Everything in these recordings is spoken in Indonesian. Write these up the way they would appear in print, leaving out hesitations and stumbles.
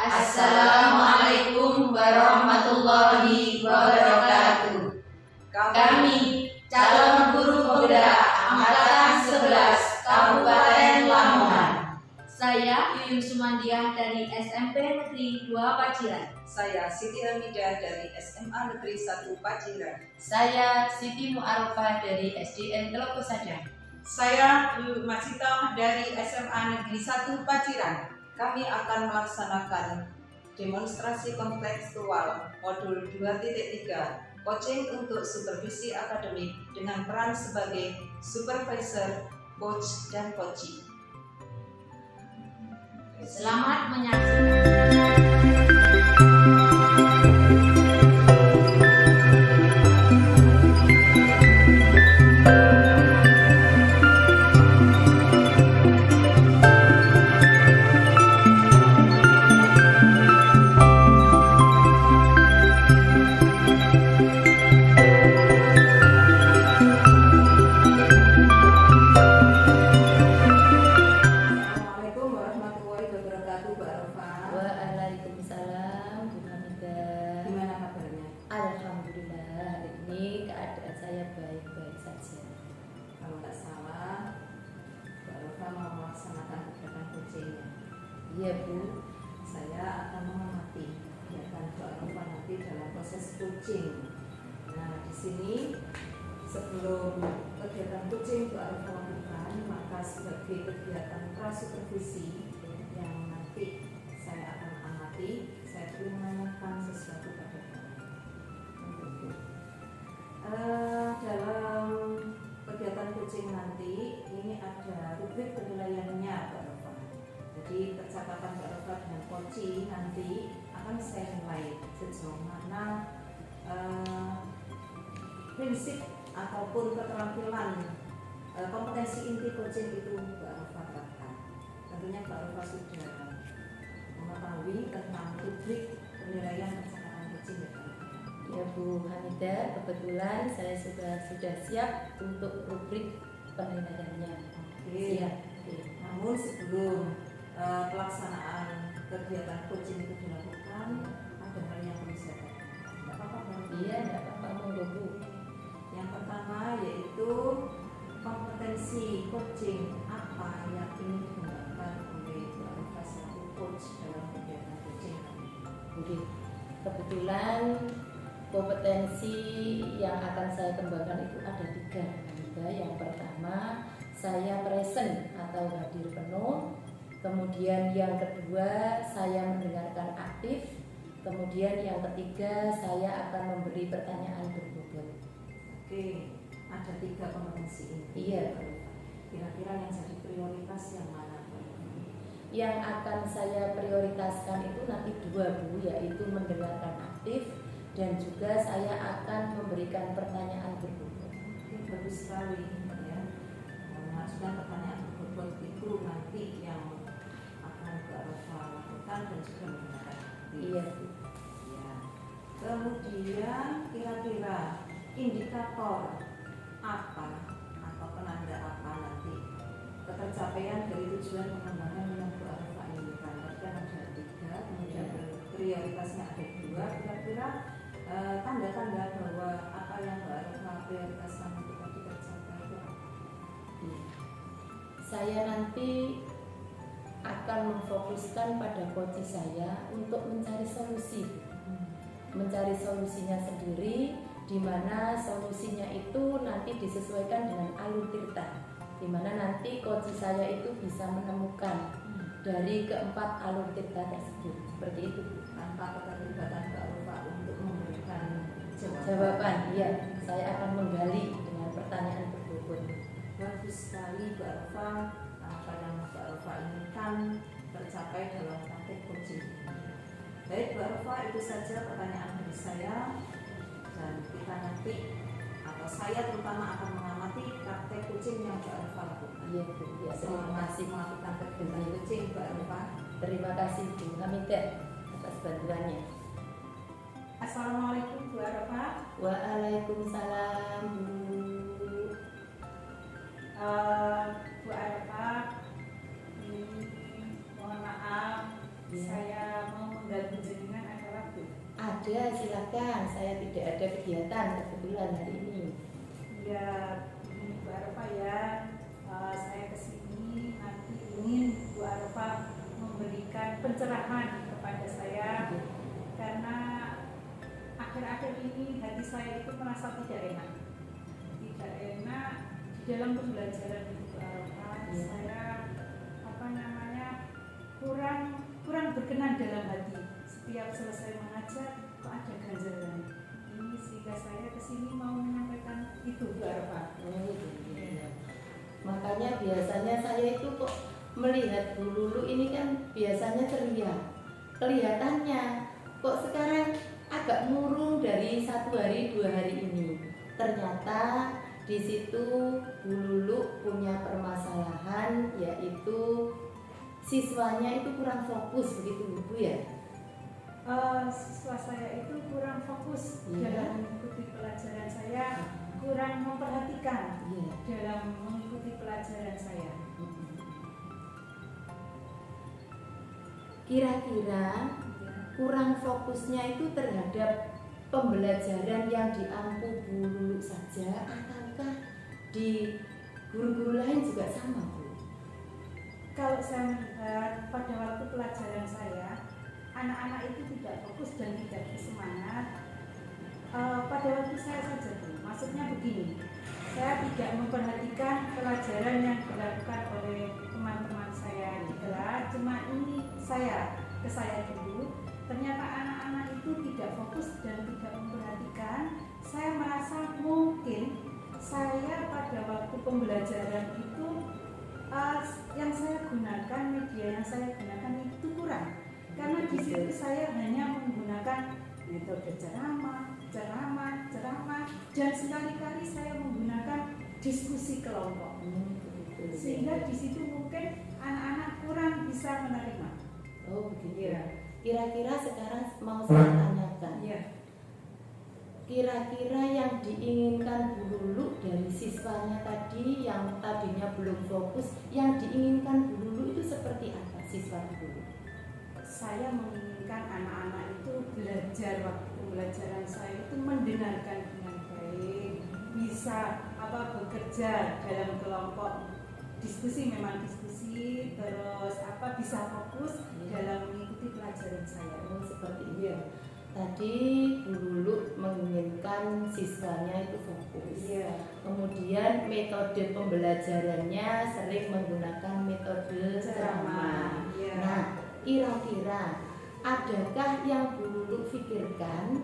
Assalamualaikum warahmatullahi wabarakatuh. Kami calon guru penggerak angkatan 11 Kabupaten Lamongan. Saya Yuyun Sumandiah dari SMP Negeri 2 Paciran. Saya Siti Hamidah dari SMA Negeri 1 Paciran. Saya Siti Mu'arufah dari SDN Teloko Sadang. Saya Yu Masita dari SMA Negeri 1 Paciran. Kami akan melaksanakan demonstrasi kontekstual modul 2.3 coaching untuk supervisi akademik dengan peran sebagai supervisor, coach, dan coaching. Selamat menyaksikan. Waalaikumsalam, Bu Hamidah. Gimana kabarnya? Alhamdulillah, hari ini keadaan saya baik-baik saja. Kalau nggak salah, Mbak Arufah mau melaksanakan kegiatan coachingnya. Iya, Bu. Saya akan mengamati kegiatan Mbak Arufah nanti dalam proses coaching. Nah, di sini sebelum kegiatan coaching Mbak Arufah lakukan, maka sebagai kegiatan prasupervisi yang nanti saya akan amati, saya perlu menanyakan sesuatu pada dalam kegiatan coaching nanti ini ada rubrik penilaiannya Mbak Arufah. Jadi percakapan Mbak Arufah dengan coaching nanti akan saya nilai sejauh mana prinsip ataupun keterampilan kompetensi inti coaching itu Mbak Arufah terapkan. Tentunya Mbak Arufah sudah mengetahui tentang rubrik penilaian percakapan coaching ya Pak. Ya, Bu Hamidah, kebetulan saya sudah siap untuk rubrik penilaiannya. Oke. Siap. Namun sebelum pelaksanaan kegiatan coaching itu dilakukan, ada hal yang perlu saya tanyakan. Tidak apa-apa Mbak? Iya, tidak apa-apa, monggo, Bu. Yang pertama yaitu kompetensi coaching apa yang ingin dikembangkan oleh Mbak Arufah selaku coach dalam kegiatan coaching. Oke. Kebetulan kompetensi yang akan saya kembangkan itu ada 3. Yang pertama, saya present atau hadir penuh. Kemudian yang kedua, saya mendengarkan aktif. Kemudian yang ketiga, saya akan memberi pertanyaan berbobot. Oke, ada 3 kompetensi ini. Iya. Kira-kira yang jadi prioritas yang mana? Yang akan saya prioritaskan itu nanti 2, Bu, yaitu mendengarkan aktif dan juga saya akan memberikan pertanyaan berbobot. Oke, bagus sekali ya. Mengajukan pertanyaan berbobot itu nanti yang akan Mbak Arufah lakukan dan juga mendengarkan aktif. Iya, Bu. Ya. Kemudian kira-kira indikator apa atau penanda apa nanti ketercapaian dari tujuan pengembangan yang Bu Arufah inginkan. Kan ada 3, kemudian prioritasnya ada 2. Kira-kira tanda-tanda bahwa apa yang Bu Arufah prioritaskan untuk tadi tercapai itu apa? Saya nanti akan memfokuskan pada coach saya untuk mencari solusi. Mencari solusinya sendiri, di mana solusinya itu nanti disesuaikan dengan alur tirta, di mana nanti coach saya itu bisa menemukan dari keempat alur tirta tersebut. Seperti itu, Tanpa keterlibatan Mbak Arufah untuk memberikan jawaban. Iya, saya akan menggali dengan pertanyaan berbobot. Bagus sekali Mbak Arufah, apa yang Mbak Arufah inginkan tercapai dalam praktek coaching. Baik Mbak Arufah, itu saja pertanyaan dari saya, dan kita nanti atau saya terutama akan mengamati praktek coaching yang Mbak Arufah lakukan. Iya, Bu. Ya, terima kasih. Melakukan kegiatan coaching Mbak Arufah. Terima kasih, Bu Hamidah, atas bantuannya. Assalamualaikum Bu Arufah. Waalaikumsalam, Bu. Bu Arufah, mohon maaf, Ya. saya mau jenengan ada waktu? Ada, silakan. Saya tidak ada kegiatan kebetulan hari ini. Ya, ini Bu Arafah ya. Saya kesini nanti ingin Bu Arafah memberikan pencerahan kepada saya karena akhir-akhir ini hati saya itu merasa tidak enak di dalam pembelajaran itu Bu Arafah. Saya kurang berkenan dalam hati. Setiap selesai mengajar kok ada ganjalan ini, sehingga saya kesini mau menyampaikan itu Bu Arafah. Makanya biasanya saya itu kok melihat Bu Lulu ini kan biasanya ceria. Kelihatannya kok sekarang agak murung dari 1 hari 2 hari ini. Ternyata di situ Bu Lulu punya permasalahan, yaitu siswanya itu kurang fokus, begitu Bu ya? Siswa saya itu kurang fokus dalam mengikuti pelajaran saya, kurang memperhatikan dalam mengikuti pelajaran saya. Kira-kira kurang fokusnya itu terhadap pembelajaran yang diampu Bu Lulu saja, ataukah di guru-guru lain juga sama Bu? Kalau saya melihat pada waktu pelajaran saya, anak-anak itu tidak fokus dan tidak bersemangat. Pada waktu saya saja Bu, maksudnya begini, saya tidak memperhatikan pelajaran yang dilakukan oleh teman-teman saya di kelas, cuma ini ke saya dulu. Ternyata anak-anak itu tidak fokus dan tidak memperhatikan. Saya merasa mungkin saya pada waktu pembelajaran itu yang saya gunakan, media yang saya gunakan itu kurang. Karena di situ saya hanya menggunakan metode ceramah, dan sekali-kali saya menggunakan diskusi kelompok. Sehingga di situ mungkin anak-anak kurang bisa menerima. Oh begitu. Ya. Kira-kira sekarang mau saya tanyakan. Ya. Kira-kira yang diinginkan Bu Lulu dari siswanya tadi yang tadinya belum fokus, yang diinginkan Bu Lulu itu seperti apa siswa Bu Lulu? Saya menginginkan anak-anak itu belajar, waktu pembelajaran saya itu mendengarkan dengan baik, bisa bekerja dalam kelompok, diskusi memang diskusi, terus bisa fokus dalam mengikuti pelajaran saya. Oh seperti itu. Tadi Bu Lulu menginginkan siswanya itu fokus. Kemudian metode pembelajarannya sering menggunakan metode ceramah. Nah, kira-kira adakah yang Bu Lulu pikirkan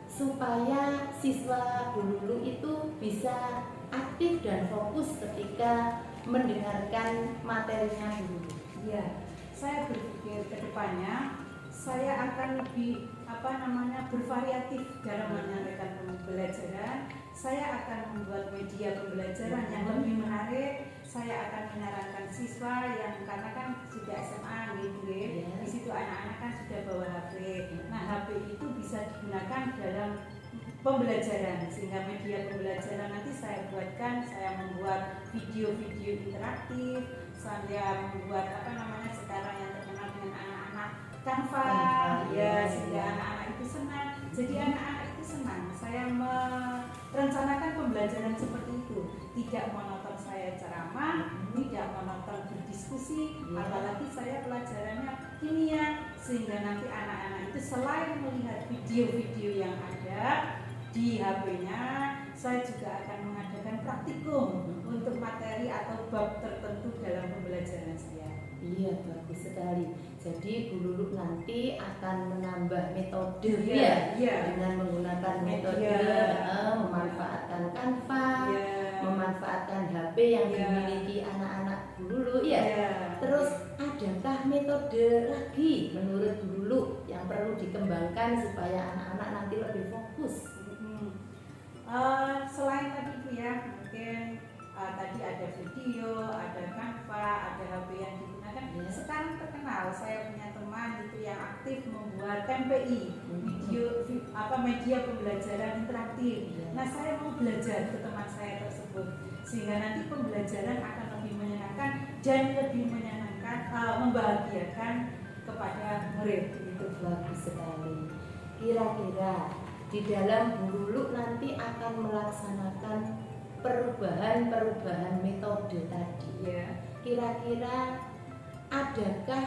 supaya siswa Bu Lulu itu bisa aktif dan fokus ketika mendengarkan materinya Bu Lulu? Saya berpikir ke depannya saya akan lebih bervariatif dalam menyampaikan pembelajaran. Saya akan membuat media pembelajaran yang lebih menarik. Saya akan menyarankan siswa yang karena kan sudah SMA gitu di situ anak-anak kan sudah bawa HP. Nah, HP itu bisa digunakan dalam pembelajaran, sehingga media pembelajaran nanti saya membuat video-video interaktif, saya membuat sekarang yang terkenal dengan anak-anak Canva, sehingga anak-anak itu senang. Jadi anak-anak itu senang. Saya merencanakan pembelajaran seperti itu, tidak monoton saya ceramah, tidak monoton berdiskusi, apalagi saya pelajarannya kimia, sehingga nanti anak-anak itu selain melihat video-video yang ada di HP-nya, saya juga akan mengadakan praktikum untuk materi atau bab tertentu dalam pembelajaran saya. Iya, bagus sekali. Jadi Bu Lulu nanti akan menambah metode dengan menggunakan metode memanfaatkan Canva, memanfaatkan HP yang dimiliki anak-anak Bu Lulu Terus adakah metode lagi menurut Bu Lulu yang perlu dikembangkan supaya anak-anak nanti lebih fokus? Selain tadi Bu mungkin tadi ada video, ada Canva, ada HP yang digunakan. Sekarang terkenal, saya punya teman itu yang aktif membuat MPI, media pembelajaran interaktif. Nah, saya mau belajar ke teman saya tersebut, sehingga nanti pembelajaran akan lebih menyenangkan dan lebih membahagiakan kepada murid. itu bagus sekali. Kira-kira di dalam Bu Lulu nanti akan melaksanakan perubahan metode tadi. Kira-kira adakah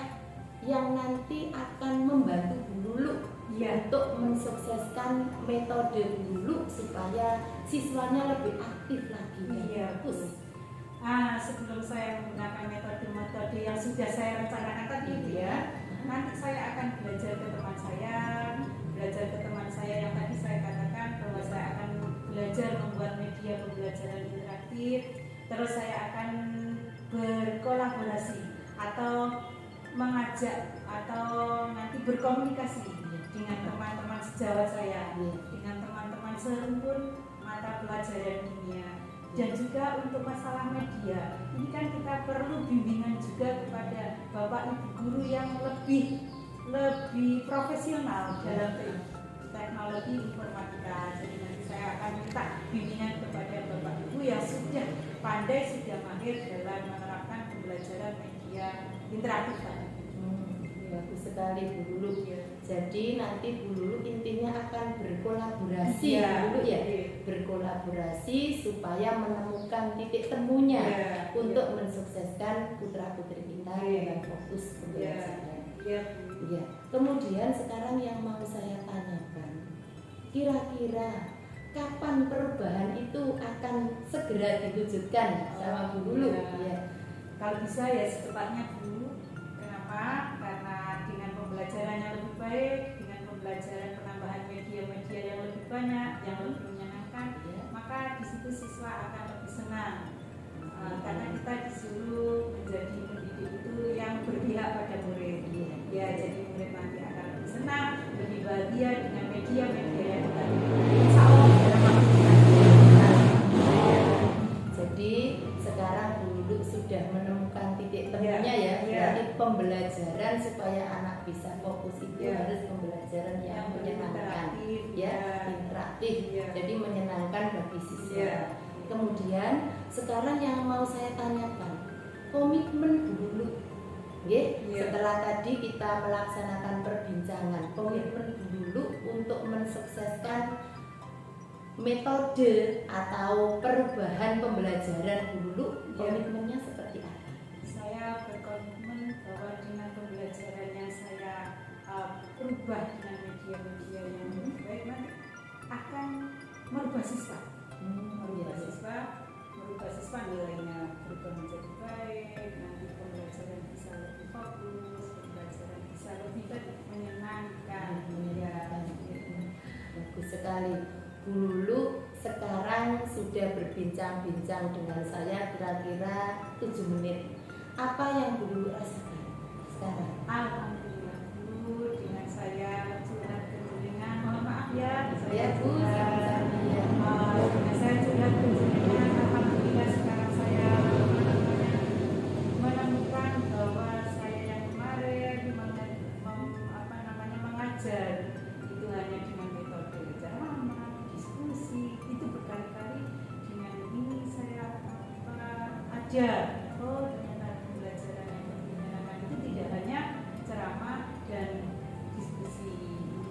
yang nanti akan membantu Bu Lulu untuk mensukseskan metode Bu Lulu supaya siswanya lebih aktif lagi dan fokus? Sebelum saya menggunakan metode-metode yang sudah saya rencanakan tadi itu nanti saya akan belajar ke teman saya yang tadi saya katakan bahwa saya akan belajar membuat media pembelajaran interaktif, terus saya akan berkolaborasi atau mengajak atau nanti berkomunikasi dengan teman-teman sejawat saya, dengan teman-teman serumpun mata pelajaran dunia. Dan juga untuk masalah media, ini kan kita perlu bimbingan juga kepada Bapak Ibu guru yang lebih profesional dalam teknologi informatika. Jadi nanti saya akan minta bimbingan kepada Bapak Ibu yang sudah pandai, sudah mahir dalam menerapkan pembelajaran media interaktif. Bagus sekali Bu Lulu. Jadi nanti Bu Lulu intinya akan berkolaborasi, berkolaborasi supaya menemukan titik temunya untuk mensukseskan putra-putri kita dengan fokus pembelajaran. Kemudian sekarang yang mau saya tanyakan, kira-kira kapan perubahan itu akan segera diwujudkan sama Bu Lulu? Kalau bisa ya secepatnya Bu. Kenapa? Karena dengan pembelajaran yang lebih baik, dengan pembelajaran penambahan media-media yang lebih banyak, yang lebih menyenangkan, maka di situ siswa akan lebih senang. Karena kita disuruh menjadi pendidik itu yang berpihak pada murid. Jadi murid nanti akan lebih senang, lebih bahagia dengan media-media yang tadi. Insya Allah dalam waktu dekat. Jadi sekarang Bu Lulu sudah menemukan titik temunya berarti pembelajaran supaya anak bisa fokus itu harus pembelajaran yang menyenangkan, interaktif, jadi menyenangkan bagi siswa. Kemudian sekarang yang mau saya tanyakan, komitmen Bu Lulu, setelah tadi kita melaksanakan perbincangan, komitmen Bu Lulu untuk mensukseskan metode atau perubahan pembelajaran Bu Lulu, komitmennya seperti apa? Saya berkomitmen bahwa dengan pembelajaran yang saya ubah dengan media-media yang lebih baik nanti akan merubah siswa. Merubah siswa nilainya berubah menjadi baik, nanti pembelajaran bisa lebih fokus, pembelajaran bisa lebih menyenangkan. Bagus sekali. Bu Lulu sekarang sudah berbincang-bincang dengan saya kira-kira 7 menit. Apa yang Bu Lulu rasakan sekarang? Alhamdulillah Bu, dengan saya curhat ke jenengan, mohon maaf ya Bu, dengan saya curhat ke jenengan, alhamdulillah sekarang saya menemukan bahwa saya yang kemarin mengajar itu hanya dengan metode ceramah, diskusi, itu berkali-kali dengan ini saya ajar. Ternyata pembelajaran yang lebih menyenangkan itu tidak hanya ceramah dan diskusi.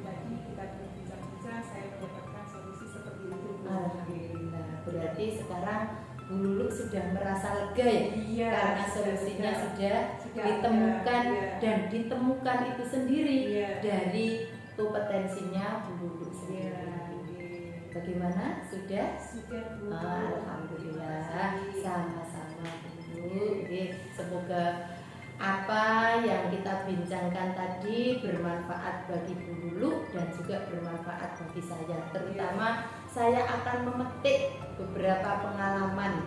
Tadi kita berbincang-bincang, saya mendapatkan solusi seperti itu. Alhamdulillah. Berarti sekarang Bu Lulu sudah merasa lega karena solusinya sudah ditemukan dan ditemukan itu sendiri dari kompetensinya Bu Lulu sendiri. Bagaimana? Sudah? Bu. Alhamdulillah. Sama-sama Bu. Semoga apa yang kita bincangkan tadi bermanfaat bagi Bu Lulu dan juga bermanfaat bagi saya. Terutama saya akan memetik beberapa pengalaman.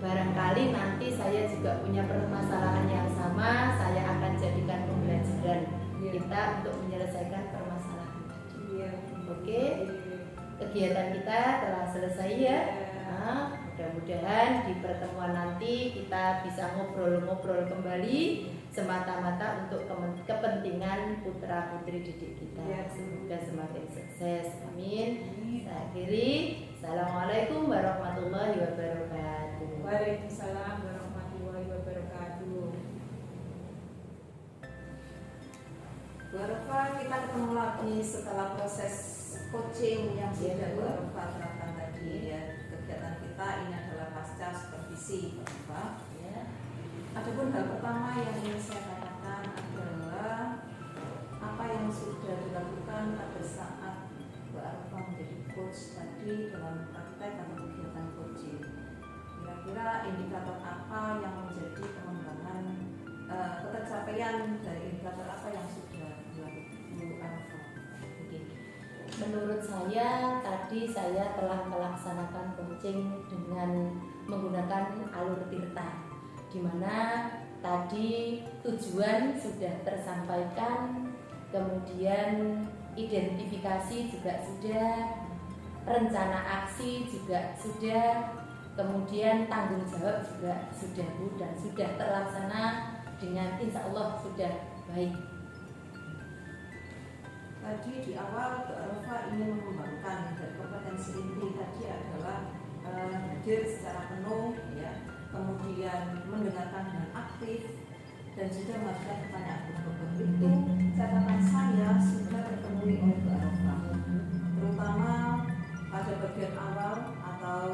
Barangkali nanti saya juga punya permasalahan yang sama, saya akan jadikan pembelajaran kita untuk menyelesaikan permasalahan tadi. Oke? Kegiatan kita telah selesai ya. Mudah-mudahan di pertemuan nanti kita bisa ngobrol-ngobrol kembali semata-mata untuk kepentingan putra-putri didik kita. Semoga semakin sukses. Amin. Saya akhiri. Assalamualaikum warahmatullahi wabarakatuh. Waalaikumsalam warahmatullahi wabarakatuh. Bu Arfa, kita ketemu lagi setelah proses coaching yang sudah Bu Arfa terapkan tadi ya. Kegiatan kita ini adalah pasca supervisi Bu Arfa. Ya. Adapun hal pertama yang ingin saya katakan adalah apa yang sudah dilakukan pada saat Bu Arfa menjadi coach tadi dalam praktek atau kegiatan coaching. Kira-kira indikator apa yang menjadi pengembangan ketercapaian dari indikator apa yang sudah dilakukan Bu Arfa? Oke. Menurut saya tadi saya telah melaksanakan coaching dengan menggunakan alur tirta, di mana tadi tujuan sudah tersampaikan, kemudian identifikasi juga sudah, rencana aksi juga sudah, kemudian tanggung jawab juga sudah Bu, dan sudah terlaksana dengan insya Allah sudah baik. Tadi di awal Bu Arfa ingin mengembangkan dari kompetensi inti tadi adalah hadir secara penuh ya, kemudian mendengarkan dengan aktif dan juga mengajukan pertanyaan berbobot. Itu catatan saya sudah terpenuhi oleh Bu Arfa, terutama pada bagian awal atau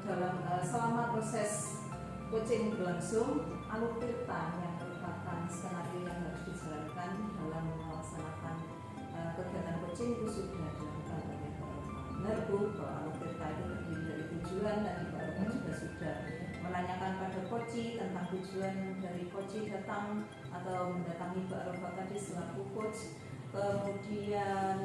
dalam selama proses coaching berlangsung, alur tirta yang merupakan skenario yang harus dijalankan dalam melaksanakan kegiatan coaching itu sudah dilakukan oleh Bu Arfa. Benar Bu, bahwa alur tirta itu terdiri dari tujuan, tadi Bu Arfa juga sudah menanyakan pada coach tentang tujuan dari coach datang atau mendatangi Bu Arfa tadi selaku coach. Kemudian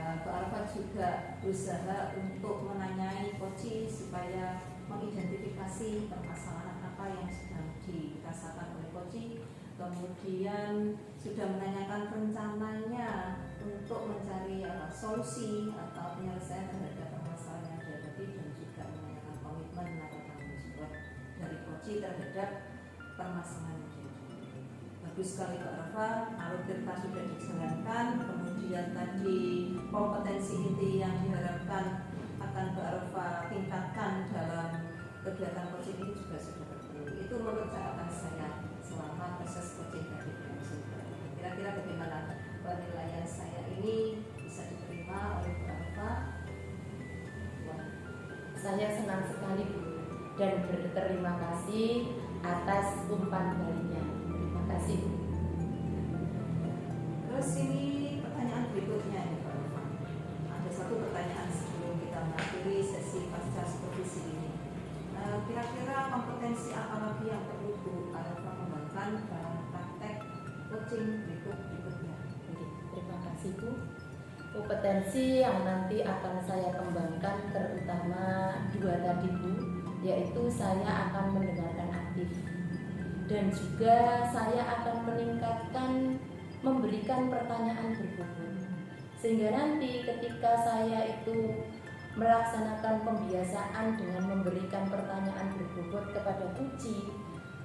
Bu Arfa juga berusaha untuk menanyai coach supaya mengidentifikasi permasalahan apa yang sedang dirasakan oleh coach. Kemudian sudah menanyakan rencananya untuk mencari solusi atau penyelesaian terhadap permasalahan yang dihadapi, dan juga menanyakan komitmen atau tanggung jawab dari coach terhadap permasalahan yang dihadapi. Bagus sekali Bu Arfa, alur tirta sudah dijalankan. Kemudian tadi kompetensi inti yang diharapkan akan Bu Arfa tingkatkan dalam kegiatan coaching ini juga sudah terpenuhi. Itu menurut catatan saya selama proses coaching tadi berlangsung. Kira-kira bagaimana penilaian saya ini bisa diterima oleh Bu Arfa? Saya senang sekali Bu, dan berterima kasih atas umpan balinya. Terima kasih Bu. Terus ini pertanyaan berikutnya ya Pak Arfa. Ada satu pertanyaan sebelum kita mengakhiri sesi pasca supervisi ini. Kira-kira kompetensi apa lagi yang perlu Bu Arfa kembangkan dalam praktek coaching berikutnya? Oke, terima kasih Bu. Kompetensi yang nanti akan saya kembangkan terutama dua tadi Bu, yaitu saya akan mendengarkan aktif, dan juga saya akan meningkatkan memberikan pertanyaan berbobot, sehingga nanti ketika saya itu melaksanakan pembiasaan dengan memberikan pertanyaan berbobot kepada kuci,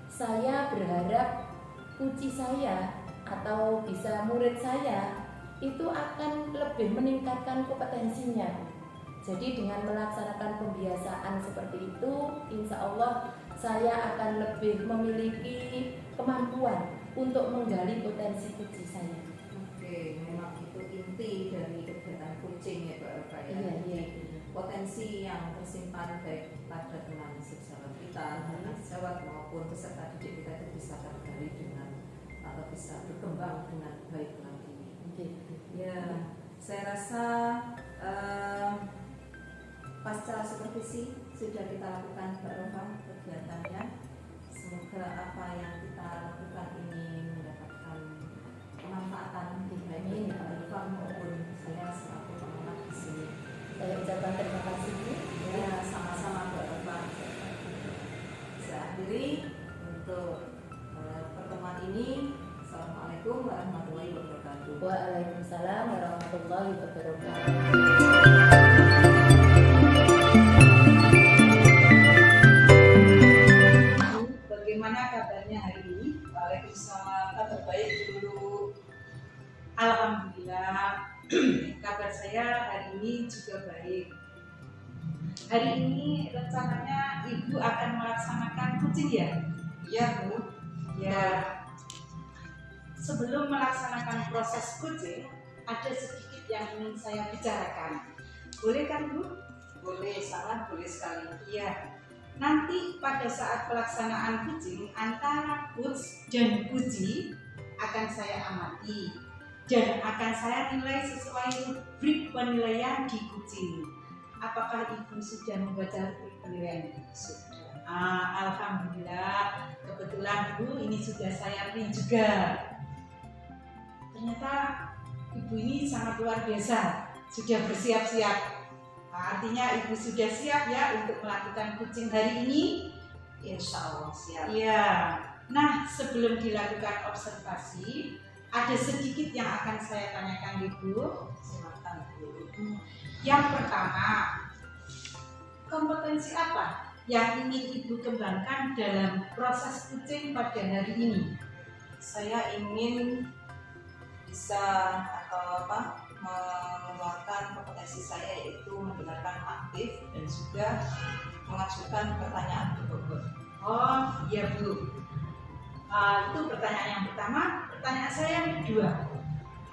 saya berharap kuci saya atau bisa murid saya itu akan lebih meningkatkan kompetensinya. Jadi dengan melaksanakan pembiasaan seperti itu, insya Allah saya akan lebih memiliki kemampuan untuk menggali potensi kuci saya. Oke, memang itu inti dari kegiatan coaching ya Bu Arfa ya. Iya. Potensi yang tersimpan baik pada teman sejawat kita, anak sejawat maupun peserta didik kita itu bisa tergali dengan atau bisa berkembang dengan baik lagi. Ya, saya rasa pasca supervisi sudah kita lakukan Bu Arfa kegiatannya. Semoga apa yang kita lakukan ini mendapatkan kemanfaatan baik Bu Arfa maupun saya selaku pengamat di sini. Saya ucapkan terima kasih Bu. Ya, sama-sama Bu Arfa. Saya akhiri untuk pertemuan ini. Assalamualaikum warahmatullahi wabarakatuh. Waalaikumsalam warahmatullahi wabarakatuh. Bagaimana kabarnya hari ini? Waalaikumsalam, kabar baik dulu. Alhamdulillah, kabar saya hari ini juga baik. Hari ini rencananya Ibu akan melaksanakan coaching ya? Iya Bu. Ya. sebelum melaksanakan proses kucing, ada sedikit yang ingin saya bicarakan. Boleh kan Bu? Boleh, sangat boleh sekali. Iya. Nanti pada saat pelaksanaan kucing, antara kuc dan kuci akan saya amati dan akan saya nilai sesuai rubrik penilaian di kucing. Apakah Ibu sudah membaca rubrik penilaian? Sudah. Alhamdulillah, kebetulan Bu ini sudah saya print juga. Ternyata Ibu ini sangat luar biasa, sudah bersiap-siap. Artinya Ibu sudah siap ya untuk melakukan kucing hari ini? Insya Allah siap. Iya. Nah, sebelum dilakukan observasi, ada sedikit yang akan saya tanyakan Ibu. Silakan Bu. Yang pertama, kompetensi apa yang ingin Ibu kembangkan dalam proses kucing pada hari ini? Saya ingin bisa mengeluarkan kompetensi saya, yaitu mendengarkan aktif dan juga mengajukan pertanyaan berbobot. Oh iya Bu, itu pertanyaan yang pertama. Pertanyaan saya yang kedua,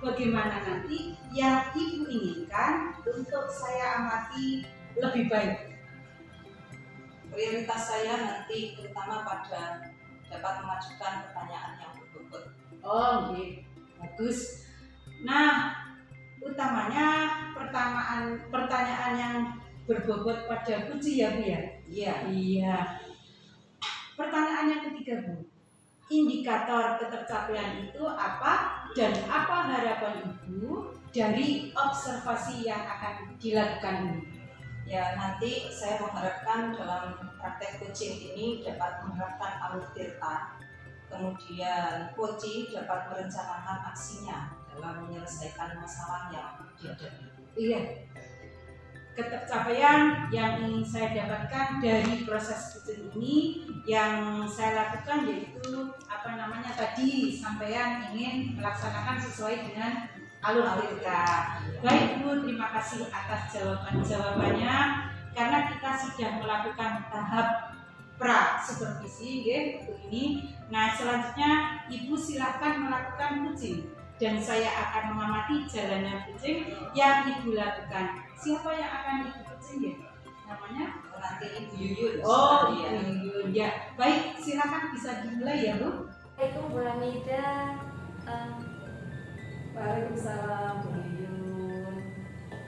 bagaimana nanti yang Ibu inginkan untuk saya amati lebih baik? Prioritas saya nanti terutama pada dapat mengajukan pertanyaan yang berbobot. Oh iya, bagus. Nah, utamanya pertanyaan yang berbobot pada kucing ya Bu ya? Iya. Iya. Pertanyaan yang ketiga Bu, indikator ketercapaian itu apa dan apa harapan Ibu dari observasi yang akan dilakukan ini? Ya, nanti saya mengharapkan dalam praktek kucing ini dapat menerapkan alur tirta, kemudian coaching dapat merencanakan aksinya dalam menyelesaikan masalah yang dihadapi. Iya. Ketercapaian yang ingin saya dapatkan dari proses kucing ini yang saya lakukan yaitu tadi sampean ingin melaksanakan sesuai dengan alur tirta. Baik Bu, terima kasih atas jawabannya karena kita sudah melakukan tahap pra supervisi untuk ini. Nah, selanjutnya Ibu silahkan melakukan kucing dan saya akan mengamati jalannya kucing yang Ibu lakukan. Siapa yang akan Ibu kucing ya? Namanya? Nanti Ibu Yuyun. Oh, Ibu Yuyun. Ya, baik, silakan bisa dimulai ya Bu. Assalamualaikum Bu Hamida. Waalaikumsalam Bu Yuyun.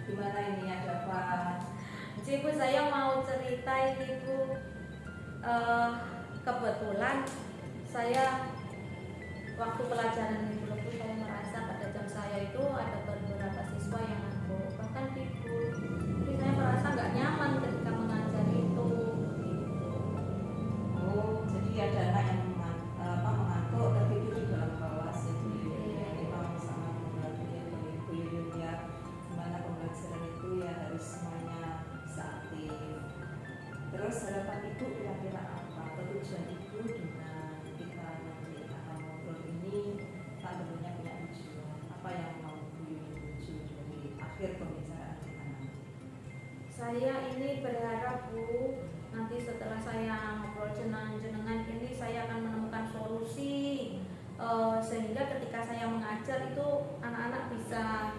Gimana ini, ada apa? Ibu, saya mau cerita ini Bu. Kebetulan saya waktu pelajaran Ibu Lepu, saya merasa pada jam saya itu ada beberapa siswa yang mabuk, bahkan Ibu. Jadi saya merasa nggak nyaman ketika mengajar itu. Oh, jadi ada anak yang mengantuk tertidur di dalam kelas ya Bu Yuyun. Iya. Memang sangat membantu ya Bu Yuyun ya. Dimana pembelajaran itu ya harus semuanya bisa aktif. Terus harapan Ibu kira-kira apa? Atau tujuan Ibu dengan kita nanti akan ngobrol ini? Kan tentunya punya tujuan. Apa yang mau Bu Yuyun tuju dari akhir pembicaraan kita nanti? Saya ini berharap Bu, nanti setelah saya ngobrol jenengan ini saya akan menemukan solusi sehingga ketika saya mengajar itu anak-anak bisa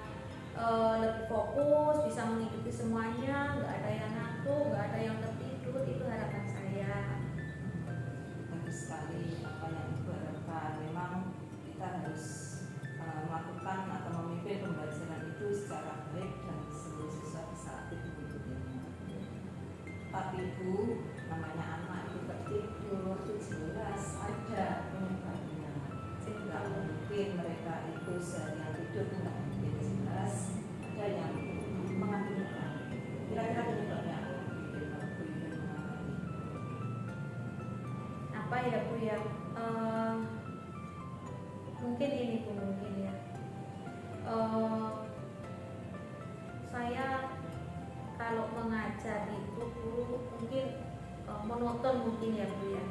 lebih fokus, bisa mengikuti semuanya, nggak ada yang ngantuk, nggak ada yang tertidur. Itu harapan saya. Bagus sekali apa yang Ibu harapkan. Memang kita harus melakukan atau memimpin pembelajaran itu secara baik dan seluruh siswa bisa aktif mengikutinya. Tapi Bu, namanya anak itu tertidur itu jelas ada penyebabnya. Tidak mungkin mereka itu seharian tidur, tidak mungkin, jelas ada yang mengakibatkan. Kira-kira penyebabnya apa? Bu Yuyun mengamati. Apa ya Bu ya? Mungkin ini Bu, mungkin ya. Saya kalau mengajar itu Bu mungkin monoton mungkin ya Bu ya.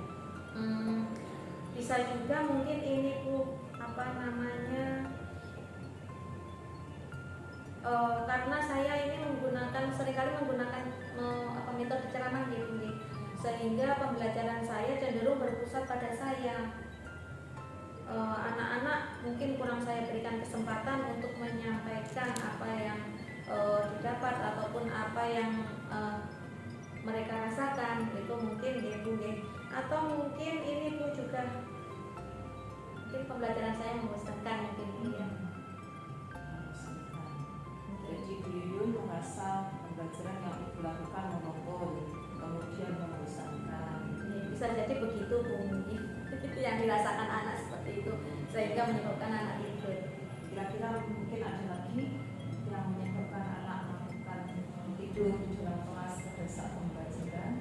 Bisa juga mungkin ini Bu, apa namanya, karena saya ini seringkali menggunakan metode ceramah gitu nih, sehingga pembelajaran saya cenderung berpusat pada saya. anak-anak mungkin kurang saya berikan kesempatan untuk menyampaikan apa yang didapat ataupun apa yang mereka rasakan, itu mungkin ya Bu ya. Atau mungkin ini Bu juga mungkin pembelajaran saya membosankan mungkin Bu ya. Jadi Bu Yuyun merasa pembelajaran yang Ibu lakukan monoton, kemudian membosankan. Ya, bisa jadi begitu Bu mungkin yang dirasakan anak seperti itu sehingga menyebabkan anak tidur. Kira-kira mungkin ada lagi yang menyebabkan anak melakukan tidur di dalam kelas pada saat pembelajaran.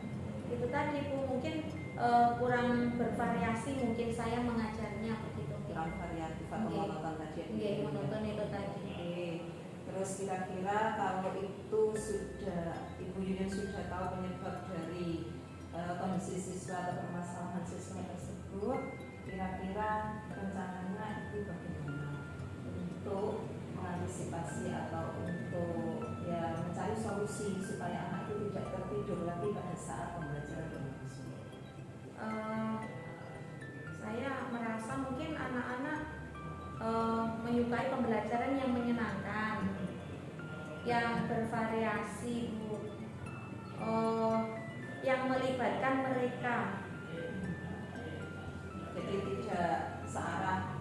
Itu tadi Bu mungkin kurang bervariasi mungkin saya mengajarnya begitu. Kurang variatif atau Oke. monoton tadi ya. Iya, menonton itu tadi. Oke. Terus kira-kira kalau itu sudah Ibu Yuyun sudah tahu penyebab dari kondisi siswa atau permasalahan siswa tersebut, kira-kira rencananya itu bagaimana untuk mengantisipasi atau untuk ya mencari solusi supaya anak itu tidak tertidur lagi pada saat pembelajaran berlangsung. Saya merasa mungkin anak-anak menyukai pembelajaran yang menyenangkan, yang bervariasi Bu, yang melibatkan mereka. Jadi tidak searah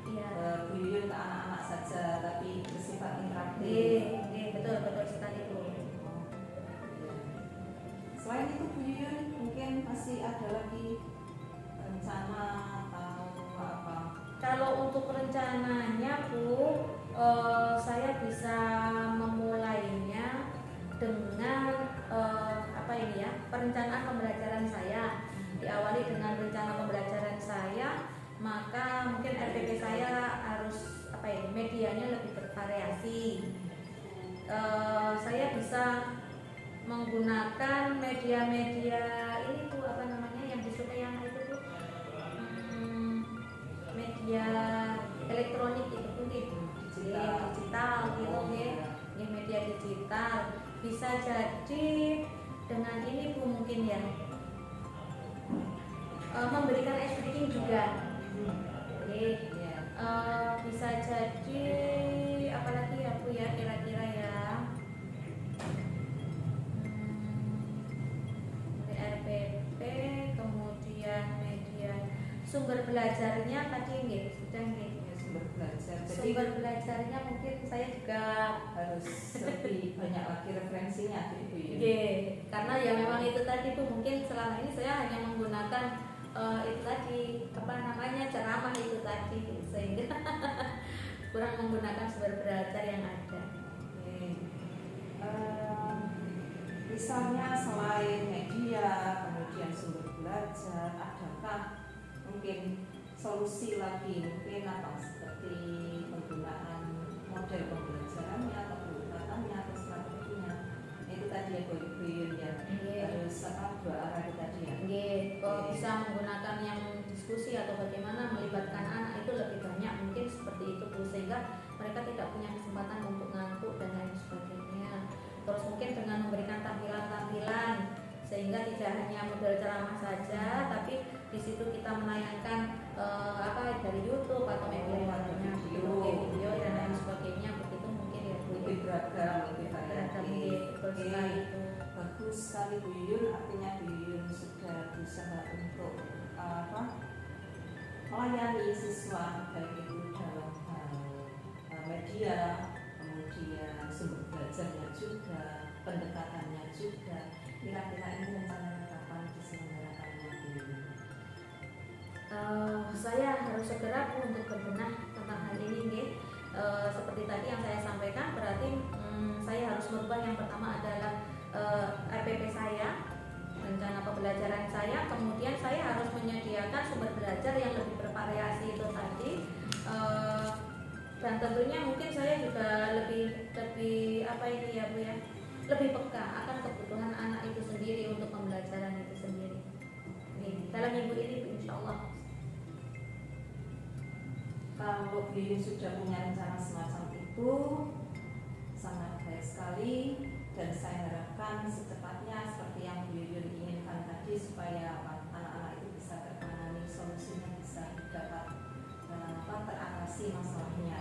Iya. Bu Yuyun ke anak-anak saja, tapi bersifat interaktif. Betul sekali Bu. Selain itu Bu Yuyun mungkin masih ada lagi rencana atau apa? Kalau untuk rencananya Bu, saya bisa memulainya dengan perencanaan pembelajaran saya. Diawali dengan rencana pembelajaran saya, maka mungkin RPP saya harus medianya lebih bervariasi. Saya bisa menggunakan media-media ini Bu, yang disukai yang itu Bu, media elektronik itu Bu, digital gitu ya, media digital. Bisa jadi dengan ini Bu mungkin ya, memberikan ice breaking juga. Bisa jadi apalagi ya Bu ya, kira-kira ya, RPP, kemudian media sumber belajarnya tadi sudah Sumber belajar. Jadi sumber belajarnya mungkin saya juga harus lebih banyak lagi referensinya gitu ya. karena ya memang itu tadi Bu, mungkin selama ini saya hanya menggunakan itu tadi ceramah itu tadi, sehingga kurang menggunakan sumber belajar yang ada. Misalnya selain media, kemudian sumber belajar, adakah mungkin solusi lagi mungkin apa seperti penggunaan model pembelajarannya atau pendekatannya atau strateginya? Itu tadi ya Bu Yuyun ya. Harus dua arah itu tadi ya. Kalau bisa menggunakan yang diskusi atau bagaimana melibatkan anak itu lebih banyak mungkin seperti itu Bu, sehingga mereka tidak punya kesempatan untuk ngantuk dan lain sebagainya. Terus mungkin dengan memberikan tampilan-tampilan sehingga tidak hanya model ceramah saja, tapi di situ kita menayangkan dari YouTube atau media lainnya, video dan lain sebagainya, begitu mungkin ya Bu. Lebih beragam, lebih variatif. Betul sekali itu. Bagus sekali Bu Yuyun, artinya Bu Yuyun sudah berusaha untuk melayani siswa baik itu dalam hal media, kemudian sumber belajarnya juga, pendekatannya juga. Kira-kira ini rencananya kapan diselenggarakannya Bu Yuyun? Saya harus segera Bu untuk berbenah tentang hal ini seperti tadi yang saya sampaikan, berarti saya harus merubah. Yang pertama adalah RPP saya, rencana pembelajaran saya, kemudian saya harus menyediakan sumber belajar yang lebih bervariasi itu tadi, dan tentunya mungkin saya juga lebih Bu ya, lebih peka akan kebutuhan anak itu sendiri untuk pembelajaran itu sendiri. Dalam minggu ini insya Allah. Kalau Bu Yuyun sudah punya rencana semacam itu, sangat baik sekali, dan saya harapkan secepatnya seperti yang Bu Yuyun inginkan tadi, supaya anak-anak itu bisa tertangani, solusinya bisa dapat teratasi masalahnya.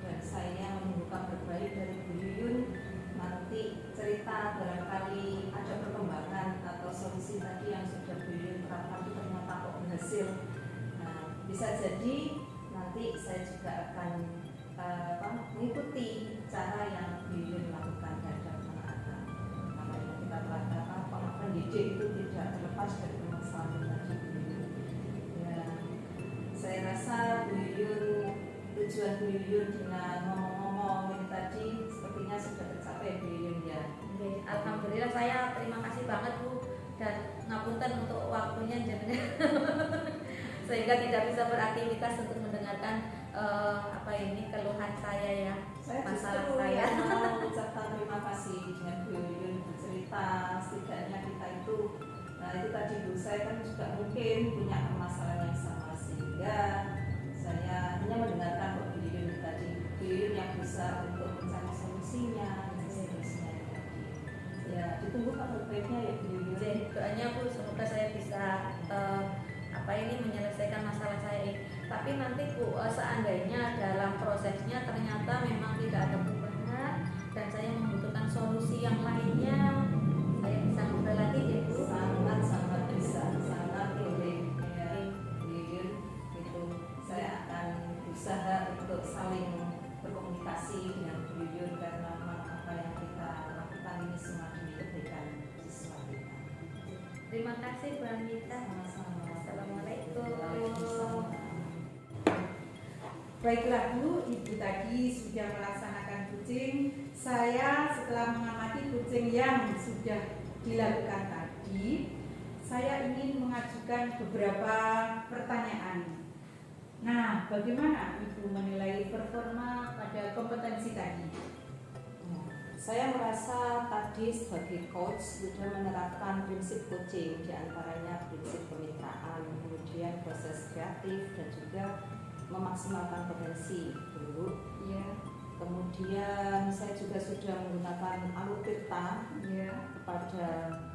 Dan saya menunggu terbaik dari Bu Yuyun, nanti cerita barangkali ada perkembangan atau solusi tadi yang sudah Bu Yuyun terapkan itu ternyata kok berhasil. Nah, bisa jadi nanti saya juga akan mengikuti cara yang Bu Yuyun lakukan terhadap anak-anak. Makanya kita telah pendidik itu tidak terlepas dari permasalahan tadi Bu Yuyun. Ya, saya rasa Bu Yuyun, tujuan Bu Yuyun dengan ngomong-ngomong ini tadi sepertinya sudah tercapai Bu Yuyun ya. Alhamdulillah, saya terima kasih banget Bu, dan ngapunten untuk waktunya jenengan sehingga tidak bisa beraktivitas untuk mendengarkan keluhan saya ya, Saya masalah justru saya. mau ucapkan terima kasih dengan Bu Yuyun bercerita, setidaknya kita itu, nah itu tadi Bu, saya kan juga mungkin punya permasalahan yang sama, sehingga saya hanya mendengarkan kok Bu Yuyun tadi, Bu Yuyun yang bisa untuk mencari solusinya dan seterusnya tadi. Ya, ditunggu kabar baiknya ya Bu Yuyun. Jadi doanya Bu, semoga saya bisa menyelesaikan masalah saya ini. Tapi nanti Bu, seandainya dalam prosesnya ternyata memang tidak ada perubahan dan saya membutuhkan solusi yang lainnya, saya bisa ngobrol lagi ya Bu. Sangat bisa, sangat boleh ya Bu Yuyun. Itu saya akan berusaha untuk saling berkomunikasi dengan Bu Yuyun, karena apa yang kita lakukan ini semua demi kebaikan siswa kita. Terima kasih Bu Anita. Sama-sama. Assalamualaikum. Waalaikumsalam. Baiklah Bu, Ibu tadi sudah melaksanakan kucing. Saya setelah mengamati kucing yang sudah dilakukan tadi, saya ingin mengajukan beberapa pertanyaan. Nah, bagaimana Ibu menilai performa pada kompetensi tadi? Saya merasa tadi sebagai coach sudah menerapkan prinsip coaching, diantaranya prinsip permintaan, kemudian proses kreatif, dan juga memaksimalkan potensi dulu. Iya. Kemudian saya juga sudah menggunakan alur tirta kepada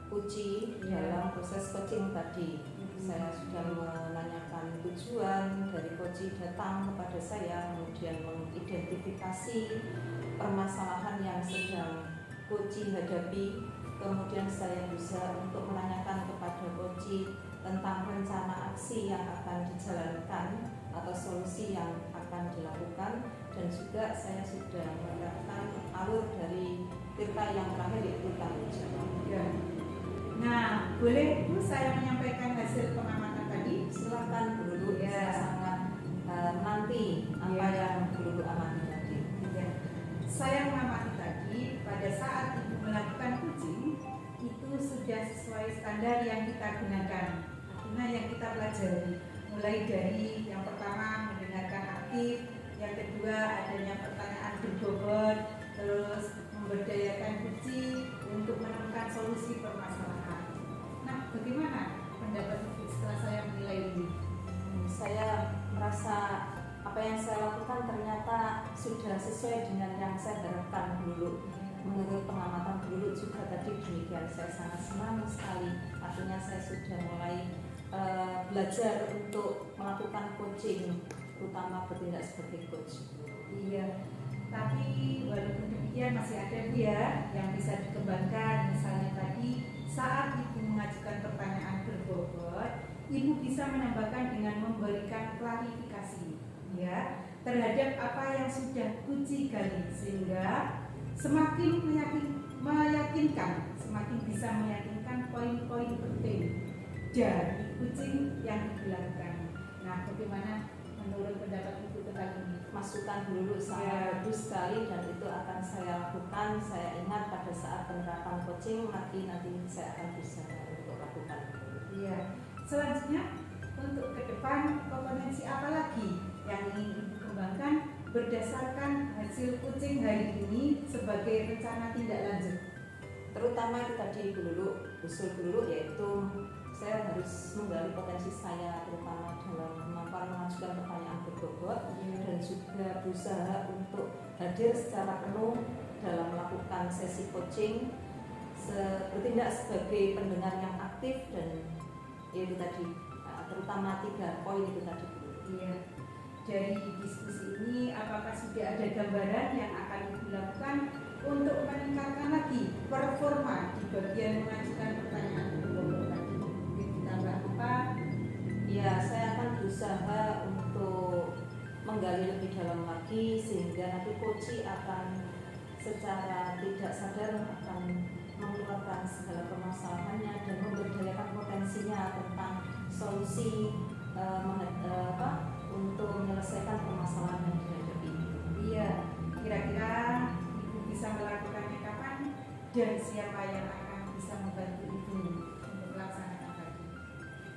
Puji dalam proses coaching tadi. Saya sudah menanyakan tujuan dari Puji datang kepada saya, kemudian mengidentifikasi permasalahan yang sedang Puji hadapi. Kemudian saya berusaha untuk menanyakan kepada Puji tentang rencana aksi yang akan dijalankan atau solusi yang akan dilakukan, dan juga saya sudah menerapkan alur dari tirta yang terakhir yaitu tanggung jawab. Ya. Nah, boleh Bu saya menyampaikan hasil pengamatan tadi? Silakan Bu Lulu, Ya. saya sangat nanti apa Ya. yang Bu Lulu amati tadi. Ya. Saya mengamati tadi pada saat Ibu melakukan kucing itu sudah sesuai standar yang kita gunakan, artinya yang kita pelajari, mulai dari yang pertama mendengarkan aktif, yang kedua adanya pertanyaan berbobot, terus memberdayakan Puji untuk menemukan solusi permasalahan. Nah, bagaimana pendapat Ibu setelah saya menilai ini? Saya merasa apa yang saya lakukan ternyata sudah sesuai dengan yang saya harapkan dulu. Menurut pengamatan dulu juga tadi demikian, saya sangat senang sekali. Artinya saya sudah mulai belajar untuk melakukan coaching, terutama bertindak sebagai coach. Iya, tapi walaupun demikian masih ada Bu ya yang bisa dikembangkan. Misalnya tadi saat Ibu mengajukan pertanyaan berbobot, Ibu bisa menambahkan dengan memberikan klarifikasi ya terhadap apa yang sudah Puji gali, sehingga semakin meyakinkan, semakin bisa meyakinkan poin-poin penting dari kucing yang dilakukan. Nah, bagaimana menurut pendapat Ibu tentang ini? Masukan dulu sangat bagus sekali, dan itu akan saya lakukan. Saya ingat pada saat penerapan coaching nanti saya akan berusaha untuk lakukan. Iya. Selanjutnya untuk ke depan kompetensi apa lagi yang ingin Ibu kembangkan berdasarkan hasil kucing hari ini sebagai rencana tindak lanjut? Terutama itu tadi usul dulu yaitu saya harus menggali potensi saya, terutama dalam kemampuan mengajukan pertanyaan berbobot, dan juga berusaha untuk hadir secara penuh dalam melakukan sesi coaching, bertindak sebagai pendengar yang aktif, dan itu tadi terutama 3 poin itu tadi. Iya. dari diskusi ini, apakah sudah ada gambaran yang akan Ibu lakukan untuk meningkatkan lagi performa di bagian mengajukan pertanyaan pokok tadi? Mungkin ditambah apa? Ya, saya akan berusaha untuk menggali lebih dalam lagi sehingga nanti coach akan secara tidak sadar akan mengeluarkan segala permasalahannya dan memberdayakan potensinya tentang solusi untuk menyelesaikan permasalahan yang dihadapi. Iya, kira-kira Ibu bisa melakukannya kapan dan siapa yang akan bisa membantu Ibu untuk melaksanakan tadi?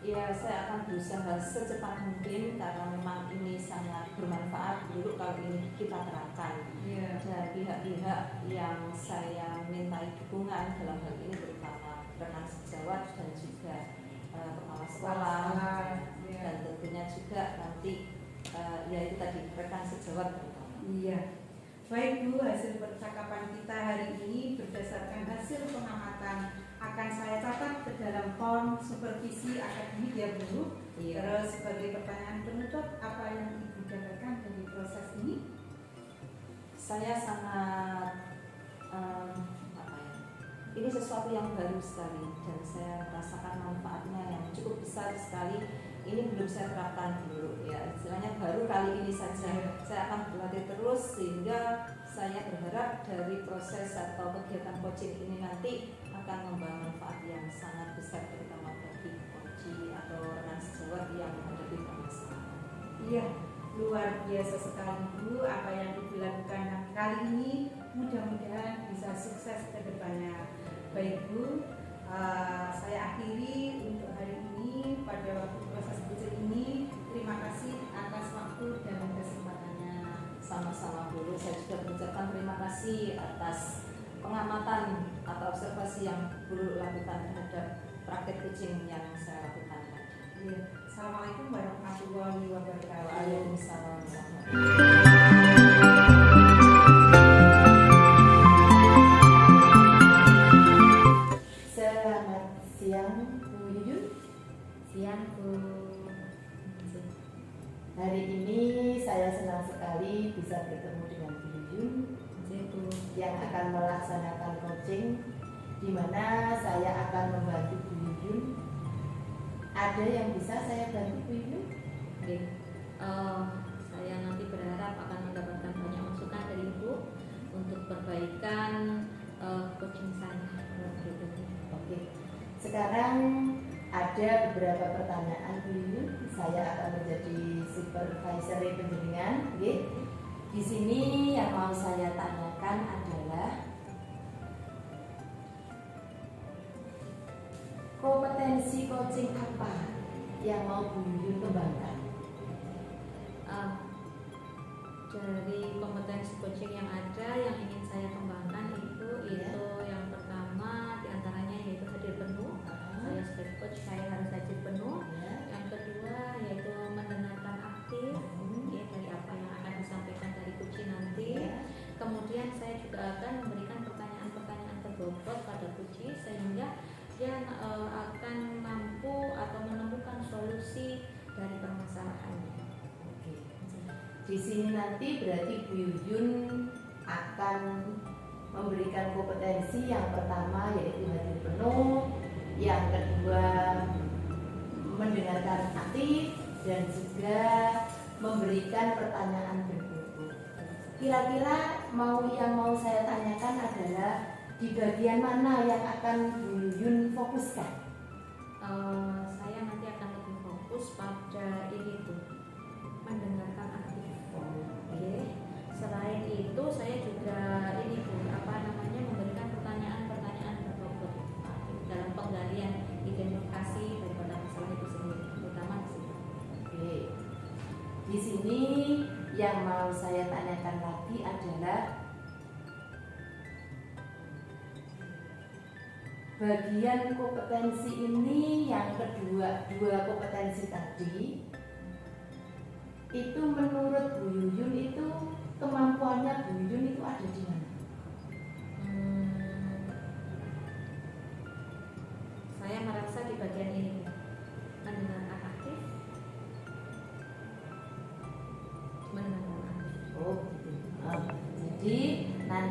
Ya, saya akan berusaha secepat mungkin karena memang ini sangat bermanfaat dulu kalau ini kita terapkan. Iya. Dan pihak-pihak yang saya mintai dukungan dalam hal ini terutama rekan sejawat dan juga kepala sekolah Iya. dan tentunya juga nanti yaitu tadi rekan sejawat terutama. Iya. Baik Bu, hasil percakapan kita hari ini berdasarkan hasil pengamatan akan saya catat ke dalam form supervisi akademik ya Bu. Iya. Terus sebagai pertanyaan penutup, apa yang Ibu dapatkan dari proses ini? Saya sangat ini sesuatu yang baru sekali dan saya merasakan manfaatnya yang cukup besar sekali. Ini belum saya terapkan dulu ya, istilahnya baru kali ini saja. Saya akan berlatih terus sehingga saya berharap dari proses atau kegiatan coaching ini nanti akan membawa manfaat yang sangat besar terutama bagi coach atau rekan sejawat yang menghadapi permasalahan. Iya, luar biasa sekali Bu, apa yang Ibu lakukan kali ini mudah-mudahan bisa sukses ke depannya. Baik Bu, saya akhiri untuk hari ini pada waktu proses coaching ini. Terima kasih atas waktu dan kesempatannya. Sama-sama dulu, saya juga mengucapkan terima kasih atas pengamatan atau observasi yang Guru lakukan terhadap praktek coaching yang saya lakukan tadi. Iya. Assalamualaikum warahmatullahi wabarakatuh. Waalaikumsalam warahmatullahi wabarakatuh. Selamat siang Bu Yuyun. Siang Bu. Hari ini saya senang sekali bisa bertemu dengan Bu Yuyun yang akan melaksanakan coaching, di mana saya akan membantu Bu Yuyun. Ada yang bisa saya bantu Bu Yuyun? Oke. Saya nanti berharap akan mendapatkan banyak masukan dari Ibu untuk perbaikan coaching saya. Oke. Sekarang ada beberapa pertanyaan Bu Yuyun. Saya akan menjadi supervisor penjaringan. Oke. Di sini yang mau saya tanyakan adalah kompetensi coaching apa yang mau Bu Yuyun kembangkan? Dari kompetensi coaching yang ada yang ingin saya kembangkan itu yang pertama diantaranya yaitu hadir penuh. Saya sebagai coach saya harus hadir penuh. Yang kedua yaitu mendengarkan aktif ya, dari apa yang akan disampaikan dari coach nanti. Kemudian saya juga akan memberikan pertanyaan-pertanyaan berbobot pada coach sehingga dia akan mampu atau menemukan solusi dari permasalahannya. Di sini nanti berarti Bu Yuyun akan memberikan kompetensi yang pertama yaitu hadir penuh, yang kedua mendengarkan aktif, dan juga memberikan pertanyaan berbobot. Kira-kira yang mau saya tanyakan adalah di bagian mana yang akan Bu Yuyun fokuskan? Saya nanti akan lebih fokus pada ini tuh, mendengarkan aktif. Oke. Selain itu saya juga memberikan pertanyaan-pertanyaan berbobot dalam penggalian identifikasi daripada masalah itu sendiri, terutama di situ. Oke. Di sini yang mau saya tanyakan lagi adalah bagian kompetensi ini yang kedua, dua kompetensi tadi itu menurut Bu Yuyun itu kemampuannya Bu Yuyun itu ada di mana? Saya merasa di bagian ini mendengarkan aktif,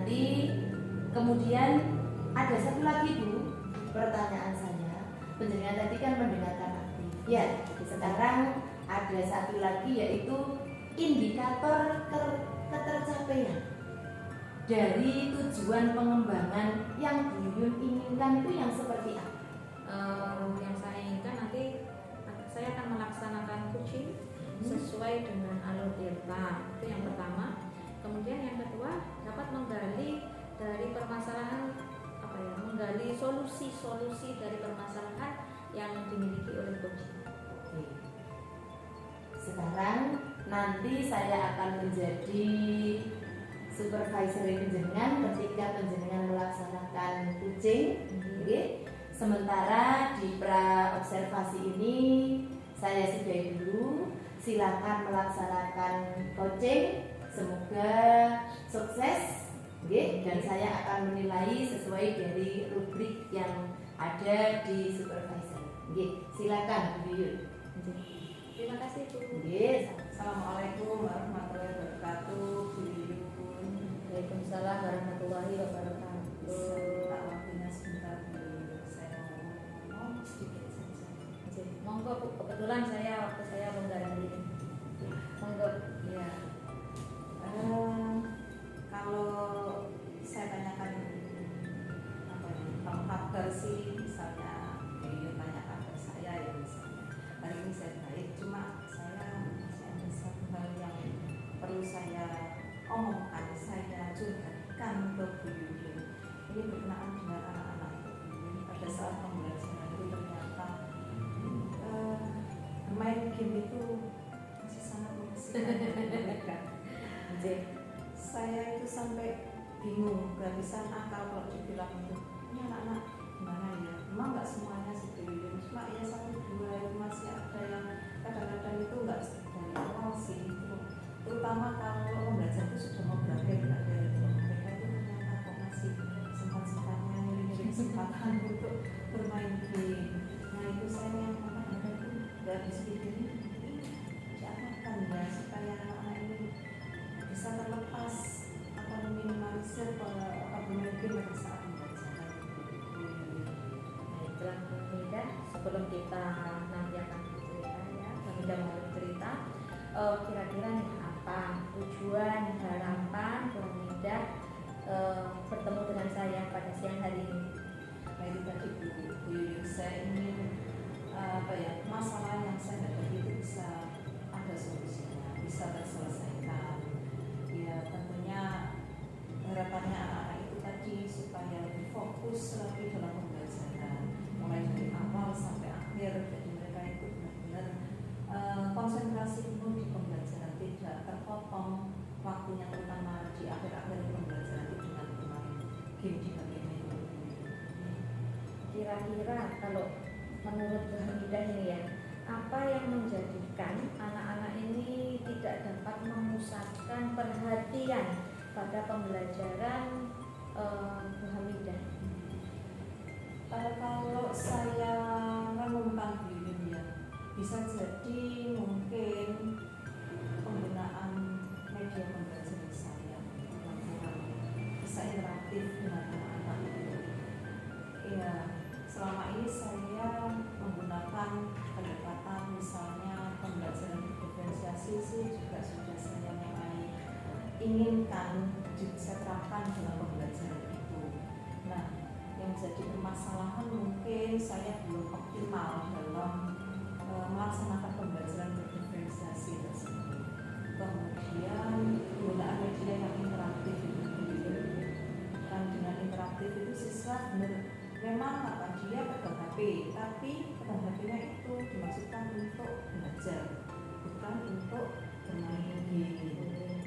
nanti kemudian ada satu lagi Bu, pertanyaan saya. Penjenengan tadi kan mendengarkan aktif. Ya, sekarang ada satu lagi yaitu indikator ketercapaian dari tujuan pengembangan yang Bu Yuyun inginkan itu yang seperti apa? Yang saya inginkan nanti saya akan melaksanakan coaching sesuai dengan alur tirta. Itu yang pertama. Kemudian yang kedua, dapat menggali dari permasalahan menggali solusi dari permasalahan yang dimiliki oleh coaching. Oke. Sekarang nanti saya akan menjadi supervisor penjenengan ketika penjenengan melaksanakan coaching. Oke. Sementara di pra observasi ini saya sudahi dulu. Silakan melaksanakan coaching. Semoga sukses. Dan saya akan menilai sesuai dari rubrik yang ada di supervisor. Silakan Bu Yuyun. Terima kasih Bu. Assalamualaikum warahmatullahi wabarakatuh. Bu Yuyun. Waalaikumsalam warahmatullahi wabarakatuh. Minta waktunya sebentar Bu Yuyun. Saya mau ngomong sedikit saja. Monggo Bu, kebetulan waktu saya longgar hari ini. Monggo. Ya. Kalau saya tanyakan tentang kabar sih, misalnya Yuyun tanya kabar saya ya, misalnya hari ini saya baik, cuma saya masih ada satu hal yang perlu saya omongkan, saya curhatkan ke Bu Yuyun. Ini berkenaan dengan anak-anak Bu Yuyun. Pada saat pembelajaran itu ternyata bermain game itu masih sangat mengasihkan mereka. Saya itu sampai bingung, kehabisan akal kalau dibilang itu. Ini anak-anak gimana ya? Memang nggak semuanya seperti itu, cuma ya satu dua itu masih ada yang kadang-kadang itu nggak dari awal sih. Terutama kalau pembelajaran itu sudah mau berakhir, mereka itu ternyata kok masih sempat-sempatnya nyuri-nyuri kesempatan untuk bermain game. Nah itu saya yang kadang-kadang itu nggak habis pikir ini diapakan ya supaya anak-anak ini bisa terlepas atau meminimalisir bermain game pada saat pembelajaran. Baiklah Bu Mida, sebelum kita nanti akan bercerita ya, Bu Mida mau bercerita, kira-kira nih apa tujuan harapan Bu Mida bertemu dengan saya pada siang hari ini? Itu tadi Bu Yuyun, saya ingin masalah yang saya hadapi itu bisa ada solusinya, bisa terselesaikan. Ya tentunya harapannya anak-anak itu tadi supaya lebih fokus lagi dalam pembelajaran, mulai dari awal sampai akhir. Jadi mereka itu benar-benar konsentrasi penuh di pembelajaran, tidak terpotong waktunya, terutama di akhir-akhir pembelajaran itu dengan bermain game di bagian itu. Kira-kira kalau menurut Bu Hamidah ini ya, apa yang menjadikan anak-anak ini tidak dapat memusatkan perhatian pada pembelajaran Bu Hamidah? Kalau saya renungkan diri ya, bisa jadi mungkin penggunaan media pembelajaran saya yang kurang bisa interaktif dengan anak-anak itu. Ya, selama ini saya menggunakan pendekatan misalnya pembelajaran diferensiasi sih juga sudah saya mulai inginkan saya terapkan dalam pembelajaran itu. Nah, yang jadi permasalahan mungkin saya belum optimal dalam melaksanakan pembelajaran berdiferensiasi tersebut. Kemudian penggunaan media yang interaktif itu, dan dengan interaktif itu siswa memang dia pegang HP, tapi pegang HP-nya itu dimaksudkan untuk belajar, bukan untuk bermain game.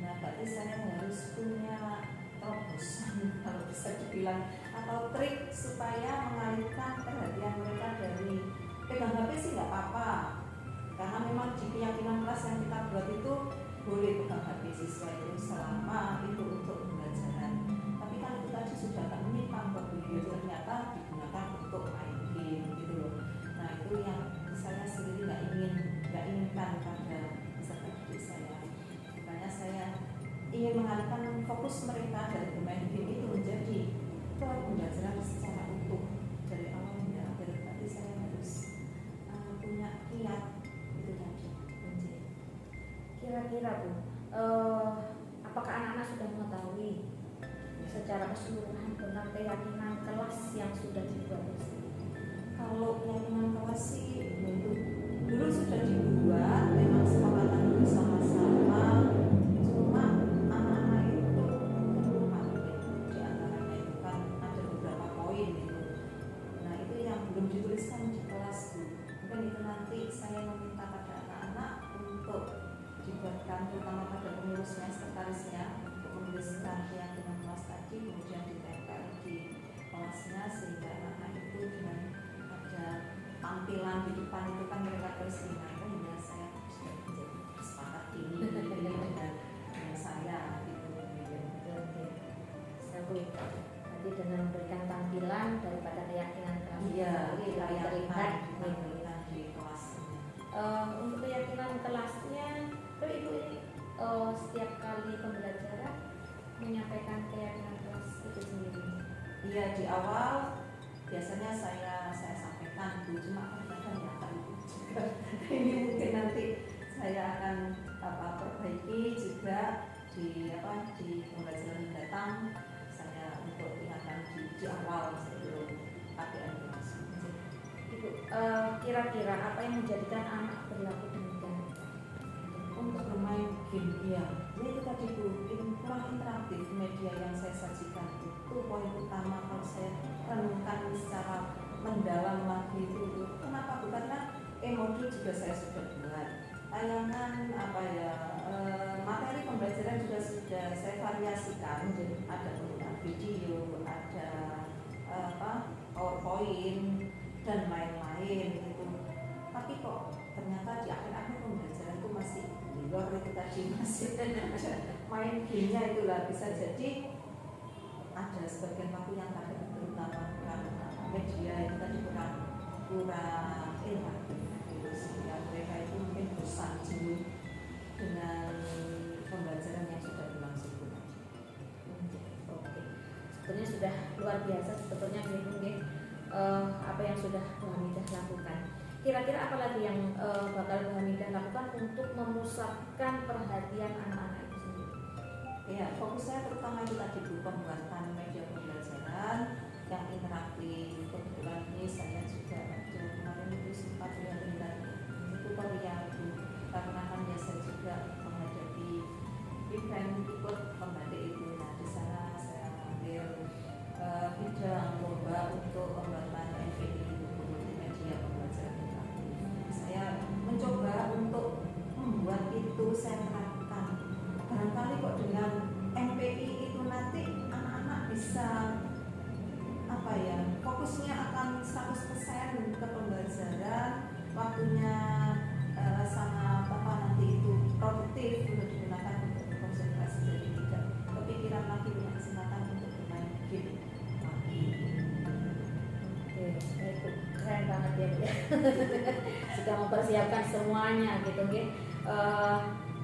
Nah, berarti saya harus punya terobosan kalau bisa dibilang, atau trik supaya mengalihkan perhatian mereka dari pegang HP sih nggak apa-apa, karena memang di keyakinan kelas yang kita buat itu boleh pegang HP siswa itu selama itu untuk pembelajaran. Tapi kan itu tadi sudah akan menyimpang ke video, ternyata digunakan untuk main game gitu loh. Nah itu yang saya sendiri nggak inginkan pada peserta didik saya. Makanya saya ingin mengalihkan fokus mereka dari bermain game secara keseluruhan tentang keyakinan kelas yang sudah dibuat itu? Kalau keyakinan kelas sih dulu sudah dibuat, memang kesepakatan bersama-sama, cuma anak-anak itu lupa gitu. Di antaranya itu kan ada beberapa poin gitu. Nah itu yang belum dituliskan di kelas Bu. Mungkin itu nanti saya meminta pada anak-anak untuk dibuatkan, terutama pada pengurusnya, sekretarisnya, untuk menuliskan keyakinan kelas tadi, kemudian ditempel di kelasnya sehingga anak-anak itu dengan ada tampilan di depan itu kan mereka terus ingatkan ya saya sudah menjadi sepakat ini dengan saya gitu. Oke. Jadi dengan memberikan tampilan daripada keyakinan kelas Iya, sendiri kita lebih yang terlihat. terlihat di kelasnya. Untuk keyakinan kelasnya, tapi ibu ini setiap kali pembelajaran menyampaikan keyakinan kelas itu sendiri. Iya, di awal biasanya saya sampaikan Bu, cuma kadang ya kan juga ini mungkin nanti saya akan perbaiki juga di pembelajaran mendatang, saya untuk ingatkan di awal sebelum KPN langsung. Ibu, kira-kira apa yang menjadikan anak berlaku demikian? Untuk bermain game ya itu tadi Bu, kurang interaktif media yang saya sajikan itu poin utama kalau saya renungkan secara mendalam lagi itu. Kenapa Bu? Karena modul juga saya sudah buat, tayangan materi pembelajaran juga sudah saya variasikan, ada penggunaan video, ada PowerPoint dan lain-lain gitu. Tapi kok ternyata di akhir-akhir pembelajaran itu masih di luar itu tadi, masih main gamenya itulah. Bisa jadi ada sebagian waktu yang kadang terutama media itu tadi kurang interaktif gitu, sehingga mereka itu mungkin bosan jenuh dengan pembelajaran yang sudah berlangsung itu tadi. Oke, sebetulnya sudah luar biasa sebetulnya mungkin apa yang sudah Bu Hamidah lakukan. Kira-kira apa lagi yang bakal Bu Hamidah lakukan untuk memusatkan perhatian anak-anak itu sendiri? Ya, fokus saya terutama itu tadi Bu, pembuatan media pembelajaran yang interaktif. Kebetulan ini saya juga ada kemarin itu sempat melihat tutorial Bu, karena kan ya saya juga menghadapi event ikut pembatik itu. Nah di sana saya ambil bidang lomba untuk pembuatan MPI itu, multimedia pembelajaran interaktif. Saya mencoba untuk membuat itu saya terapkan. Barangkali kok dengan MPI itu nanti anak-anak bisa fokusnya akan 100% ke pembelajaran, waktunya sangat nanti itu produktif untuk digunakan untuk berkonsentrasi, jadi tidak kepikiran lagi punya kesempatan untuk bermain game lagi. Oke, itu keren banget ya Bu ya. Sudah mempersiapkan semuanya gitu kan.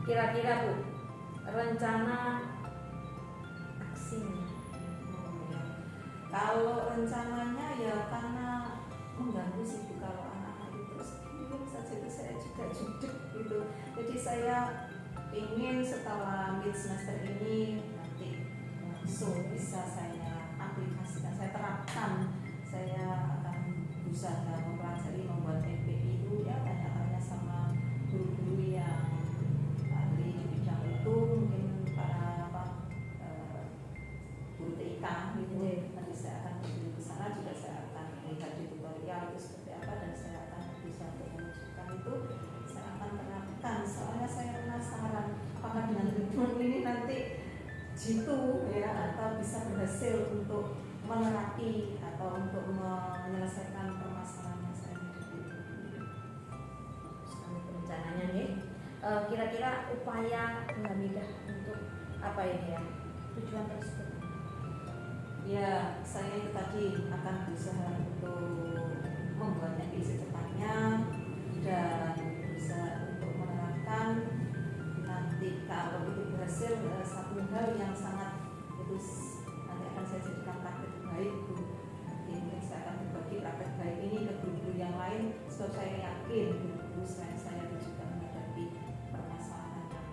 Kira-kira Bu, rencana aksinya? Kalau rencananya ya karena mengganggu sih Bu, kalau anak-anak itu terus belum saja itu saya juga judek gitu. Jadi saya ingin setelah mid semester ini nanti langsung bisa saya aplikasikan, saya terapkan. Saya akan berusaha mempelajari membuat MPI itu ya, tanya-tanya sama guru-guru yang ahli di bidang itu, mungkin para guru TIK gitu. Nanti saya akan pergi ke sana juga, saya akan melihat di tutorial itu seperti apa, dan saya akan bisa menunjukkan itu, saya akan terapkan. Soalnya saya penasaran apakah dengan ritme ini nanti jitu ya, atau bisa berhasil untuk menerapi atau untuk menyelesaikan permasalahan yang saya hadapi. Sekali rencananya nih. Kira-kira upaya Bu Hamidah untuk apa ini ya? Tujuan tersebut? Ya, saya itu tadi akan berusaha untuk membuatnya secepatnya dan berusaha untuk menerapkan. Nanti kalau itu berhasil, satu hal yang sangat itu nanti akan saya jadikan praktek baik Bu. Nanti mungkin saya akan berbagi praktek baik ini ke guru-guru yang lain, sebab saya yakin guru-guru selain saya itu juga menghadapi permasalahan yang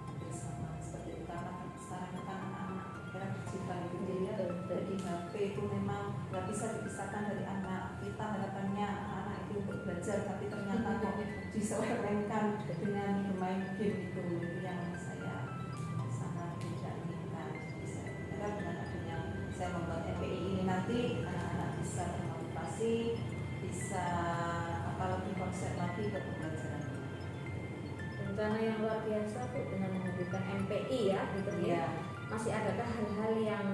hampir sama seperti itu. Karena sekarang kan anak-anak era digital gitu ya, Jadi HP itu memang nggak bisa dipisahkan dari anak. Kita harapannya anak itu untuk belajar, tapi ternyata kok diselewengkan dengan bermain game itu yang saya sangat tidak inginkan. Jadi saya berharap dengan adanya saya membuat MPI ini nanti anak-anak bisa termotivasi, bisa lebih konsep lagi ke pembelajaran. Rencana yang luar biasa Bu dengan menghadirkan MPI ya, gitu ya. Masih adakah hal-hal yang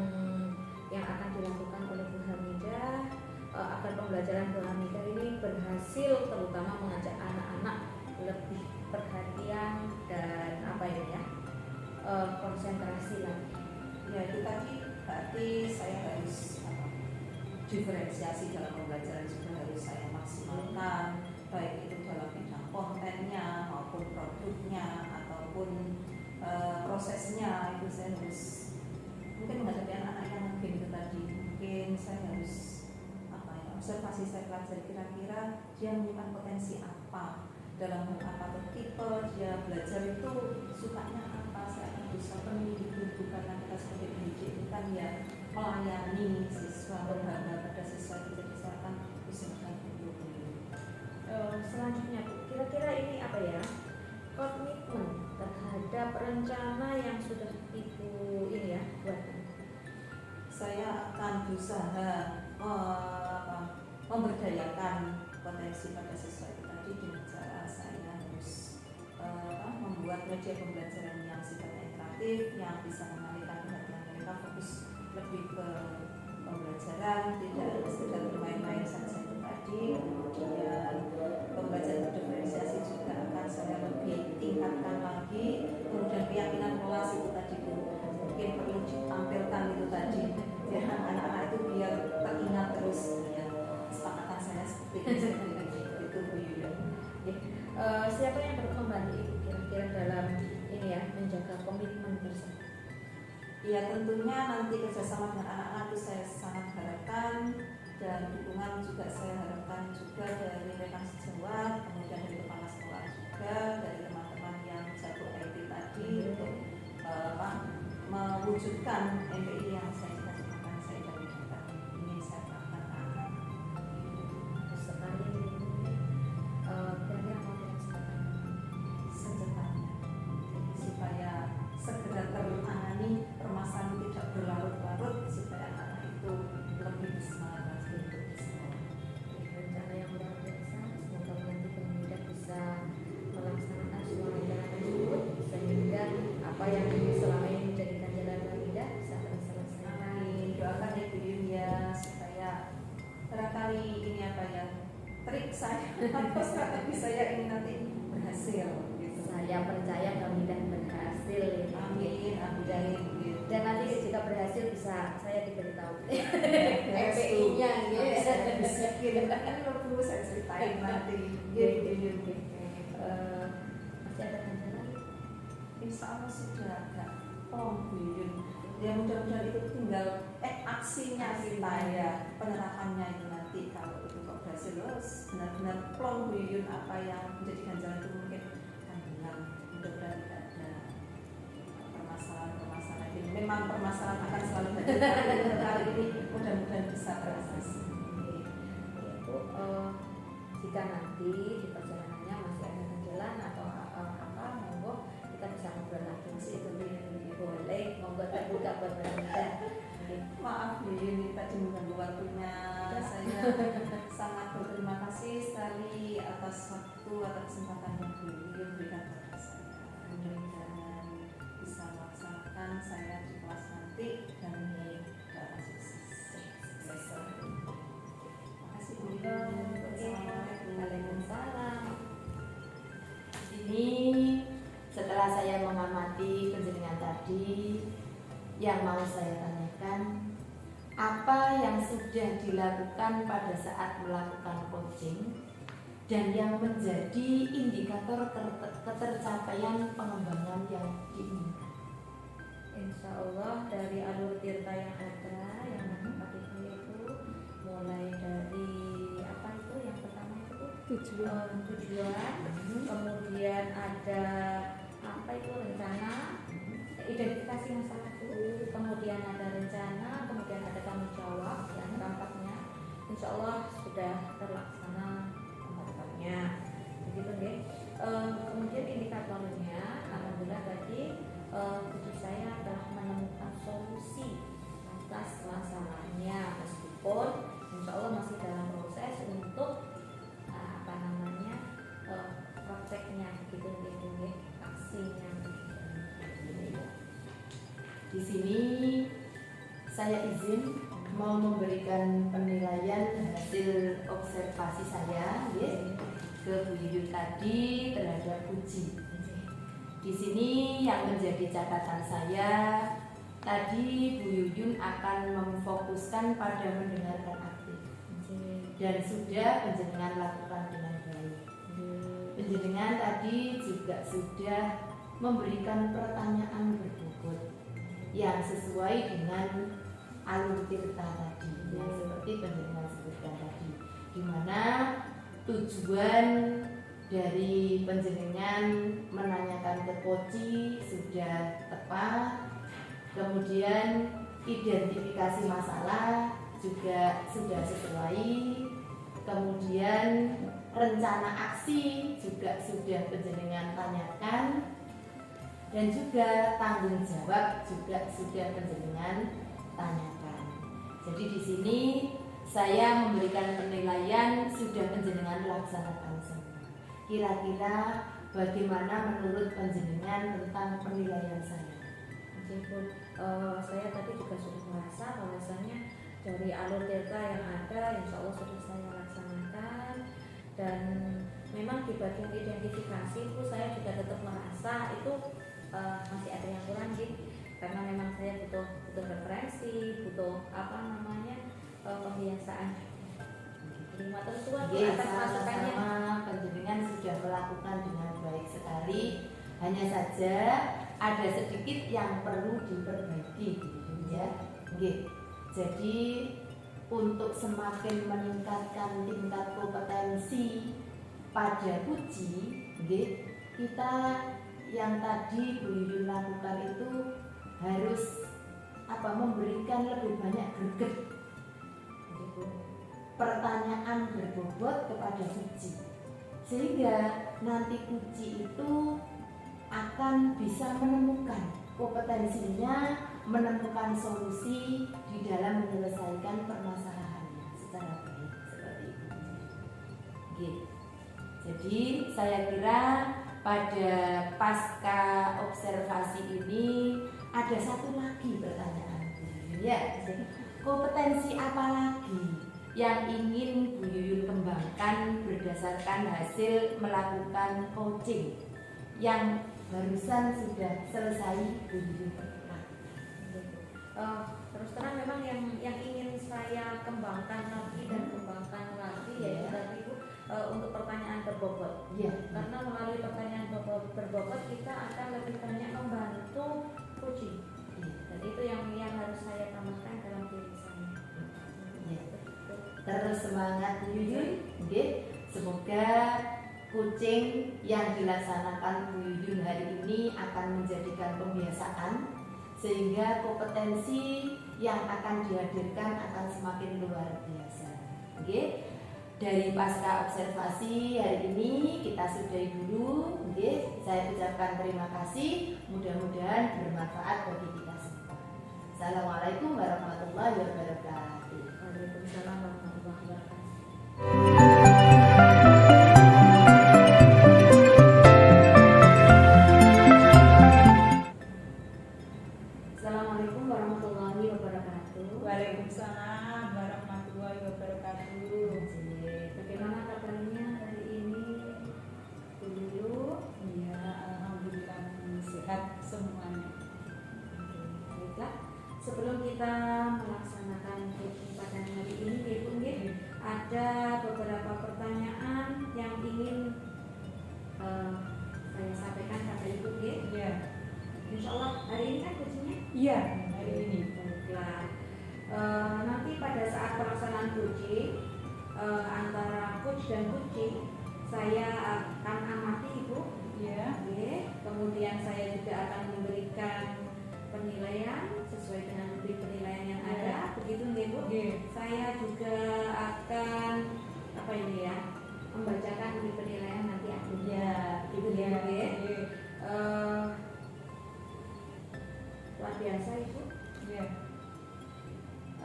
akan dilakukan oleh Bu Hamidah agar pembelajaran Bu Hamidah ini berhasil, terutama mengajak anak-anak lebih perhatian dan konsentrasi lagi? Ya itu tadi berarti saya harus diferensiasi dalam pembelajaran juga harus saya maksimalkan, baik itu dalam bidang kontennya maupun produknya ataupun prosesnya. Itu saya harus mungkin menghadapi anak-anak yang mungkin itu tadi, mungkin saya harus observasi, saya pelajari kira-kira dia menyimpan potensi apa, dalam hal apa, tipe dia belajar itu sukanya apa, saya akan bisa penuhi itu. Karena kita sebagai pendidik itu kan ya melayani siswa, berbangga pada siswa itu, jadi saya akan usahakan itu. Selanjutnya Bu, kira-kira ini apa ya, komitmen terhadap rencana yang sudah Ibu ini ya buat? Saya akan berusaha memberdayakan potensi pada siswa itu tadi dengan cara saya harus membuat media pembelajaran yang sifatnya interaktif, yang bisa mengalihkan perhatian mereka fokus lebih ke pembelajaran, tidak sekedar bermain-main saja itu tadi. Kemudian pembelajaran berdiferensiasi juga akan saya lebih tingkatkan lagi. Kemudian keyakinan kelas itu tadi Bu, mungkin perlu ditampilkan itu tadi, biar anak-anak itu biar teringat terus ya. Kesepakatan saya seperti itu Bu Yuda. Siapa yang perlu membantu Ibu kira-kira dalam ini ya, menjaga komitmen tersebut? Ya tentunya nanti kerjasama dengan anak-anak itu saya sangat harapkan, dan dukungan juga saya harapkan juga dari rekan sejawat, kemudian dari kepala sekolah juga, dari teman-teman yang jago IT tadi untuk mewujudkan MPI yang saya cita-citakan, saya cita-citakan ingin saya terapkan ke anak. Sekali kira-kira mau dilaksanakan Secepatnya, jadi supaya segera tertangani permasalahan, tidak berlarut-larut, supaya anak itu lebih bersemangat lagi untuk di sekolah. rencana yang luar biasa. Semoga nanti pemuda bisa melaksanakan semua rencana tersebut sehingga apa yang selama ini menjadikan jalan Hamidah bisa terselesaikan. Amin. Doakan ya Bu Yun ya, supaya barangkali ini trik saya atau strategi saya ini nanti berhasil gitu. Saya percaya Hamidah berhasil. Amin, amin. Dan nanti jika berhasil bisa saya diberitahu MPI-nya gitu. saya bisikin, kan perlu saya ceritain nanti. Masih ada rencana lagi? Insya Allah sudah agak Bu Yun. Ya mudah-mudahan itu tinggal aksinya kita ya, penerapannya itu nanti kalau itu kok berhasil terus benar-benar plong Bu Yun apa yang menjadi ganjalan itu mungkin akan hilang. Mudah-mudahan tidak ada permasalahan ini. Memang permasalahan akan selalu hadir, tapi kali ini mudah-mudahan bisa teratasi. Yaitu jika nanti di perjalanannya masih ada ganjalan atau apa, monggo kita bisa ngobrol lagi. Masih itu boleh, monggo terbuka buat Hamidah. Maaf Bu Yun, tadi mengganggu waktunya. Saya sangat berterima kasih sekali atas waktu, atas kesempatan yang Bu Yun berikan kepada saya. Mudah-mudahan bisa melaksanakan saya di kelas nanti dan dapat sukses. Terima kasih Bu Yun. Assalamualaikum. Waalaikumsalam. Ini setelah saya mengamati penjelasan tadi, yang mau saya tanyakan, apa yang sudah dilakukan pada saat melakukan coaching dan yang menjadi indikator ketercapaian pengembangan yang diinginkan? Insya Allah dari alur tirta yang ada yang menempati itu, mulai dari apa itu yang pertama itu tujuan, kemudian ada apa itu rencana, identifikasi masalah itu, kemudian ada rencana, kemudian ada sudah terlaksana pembahasannya. Begitu nggih. Kemudian indikatornya, alhamdulillah tadi puji saya telah menemukan solusi atas masalahnya, meskipun insya Allah masih dalam proses untuk prakteknya, begitu nggih, aksinya. Di sini saya izin mau memberikan penilaian hasil observasi saya ke Bu Yuyun tadi terhadap puji. Di sini yang menjadi catatan saya tadi, Bu Yuyun akan memfokuskan pada mendengarkan aktif dan sudah penjenengan lakukan dengan baik. Penjenengan tadi juga sudah memberikan pertanyaan berbobot yang sesuai dengan alur tirta tadi, yang seperti penjenengan sebutkan tadi, di mana tujuan dari penjenengan menanyakan ke Koci sudah tepat, kemudian identifikasi masalah juga sudah sesuai, kemudian rencana aksi juga sudah penjenengan tanyakan, dan juga tanggung jawab juga sudah penjenengan tanyakan. Jadi di sini saya memberikan penilaian sudah penjenengan laksanakan semua. Kira-kira bagaimana menurut penjenengan tentang penilaian saya? Meskipun saya tadi juga sudah merasa bahwasanya dari alur delta yang ada insya Allah sudah saya laksanakan, dan memang di bagian identifikasi itu saya juga tetap merasa itu masih ada yang kurang gitu, karena memang saya butuh referensi, butuh pembiasaan terima tersuat atas masukannya. Sama penjenengan sudah melakukan dengan baik sekali, hanya saja ada sedikit yang perlu diperbaiki ya. Jadi untuk semakin meningkatkan tingkat kompetensi pada puji, kita yang tadi Bu Yuyun lakukan itu harus memberikan lebih banyak greget, pertanyaan berbobot kepada puji, sehingga nanti puji itu akan bisa menemukan kompetensinya, menemukan solusi di dalam menyelesaikan permasalahannya secara baik, seperti itu. Jadi saya kira pada pasca observasi ini ada satu lagi pertanyaan Bu Yuyun ya. Kompetensi apa lagi yang ingin Bu Yuyun kembangkan berdasarkan hasil melakukan coaching yang barusan sudah selesai Bu Yuyun terapkan? Terus terang memang yang ingin saya kembangkan lagi dan kembangkan lagi yaitu tadi Bu, untuk pertanyaan berbobot. Karena melalui pertanyaan berbobot kita akan lebih banyak membantu puji. Dan itu yang harus saya tambahkan dalam diri saya. Terus semangat Bu Yuyun. Semoga coaching yang dilaksanakan Bu Yuyun hari ini akan menjadikan pembiasaan, sehingga kompetensi yang akan dihadirkan akan semakin luar biasa. Dari pasca observasi hari ini kita sudahi dulu. Saya ucapkan terima kasih, mudah-mudahan bermanfaat bagi kita semua. Assalamualaikum warahmatullahi wabarakatuh. Waalaikumsalam warahmatullahi wabarakatuh. Assalamualaikum warahmatullahi wabarakatuh. Waalaikumsalam warahmatullahi wabarakatuh. Bagaimana kabarnya hari ini, Bu Yuyun? Ya, alhamdulillah sehat semuanya. Baiklah, sebelum kita melaksanakan coaching pada hari ini, Ibu, ada beberapa pertanyaan yang ingin saya sampaikan kepada Ibu. Iya. Insya Allah hari ini kan coachingnya? Iya, hari ini. Baiklah. Nanti pada saat pelaksanaan coaching antara coach dan coaching, saya akan amati Ibu. Iya. Kemudian saya juga akan memberikan penilaian sesuai dengan penilaian yang ada. Begitu nggih Bu? Saya juga akan apa ini ya, membacakan di penilaian nanti akhirnya. Ya, Gitu ya, ya, Bu, ya. ya. Luar biasa Ibu. Ya.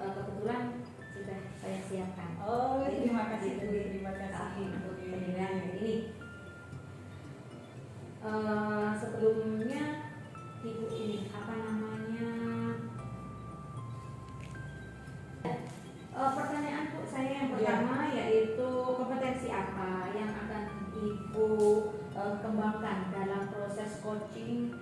Kebetulan sudah saya siapkan. Oh, terima kasih Bu, terima kasih. Untuk penilaian ini. Sebelumnya Ibu ini apa namanya? Pertanyaan Bu saya yang pertama yaitu kompetensi apa yang akan Ibu kembangkan dalam proses coaching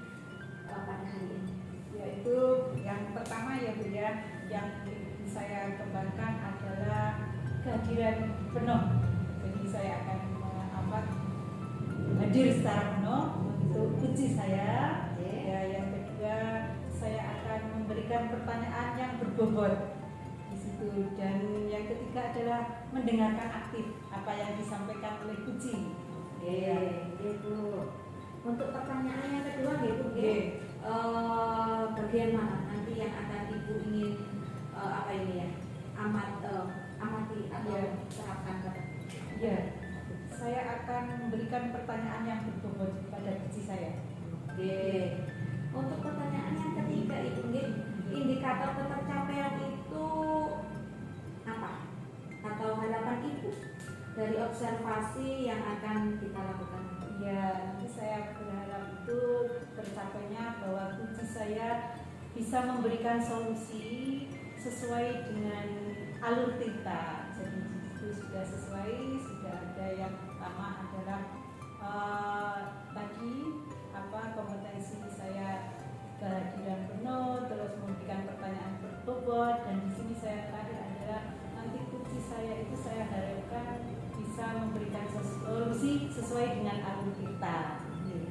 pada hari ini? Yaitu yang pertama ya Bu ya, yang saya kembangkan adalah kehadiran penuh. Jadi saya akan hadir secara penuh untuk uji saya. Ya, yang kedua saya akan memberikan pertanyaan yang berbobot di situ, dan yang ketiga adalah mendengarkan aktif apa yang disampaikan oleh uji. Bu. Untuk pertanyaan yang kedua Bu, Oke. bagian mana nanti yang akan Ibu ingin apa ini ya, amati atau Ya. terapkan pada? Ya, saya akan memberikan pertanyaan yang berbobot pada uji saya. Untuk pertanyaan yang ketiga Ibu, indikator ketercapaian itu apa? Atau harapan Ibu dari observasi yang akan kita lakukan? Ya, nanti saya berharap itu tercapainya bahwa uji saya bisa memberikan solusi sesuai dengan alur cerita. Jadi itu sudah sesuai, sudah ada yang pertama adalah tadi kompetensi saya kehadiran penuh, terus memberikan pertanyaan berbobot, dan di sini saya terakhir adalah nanti uji saya itu saya harapkan bisa memberikan solusi sesuai dengan alur kita.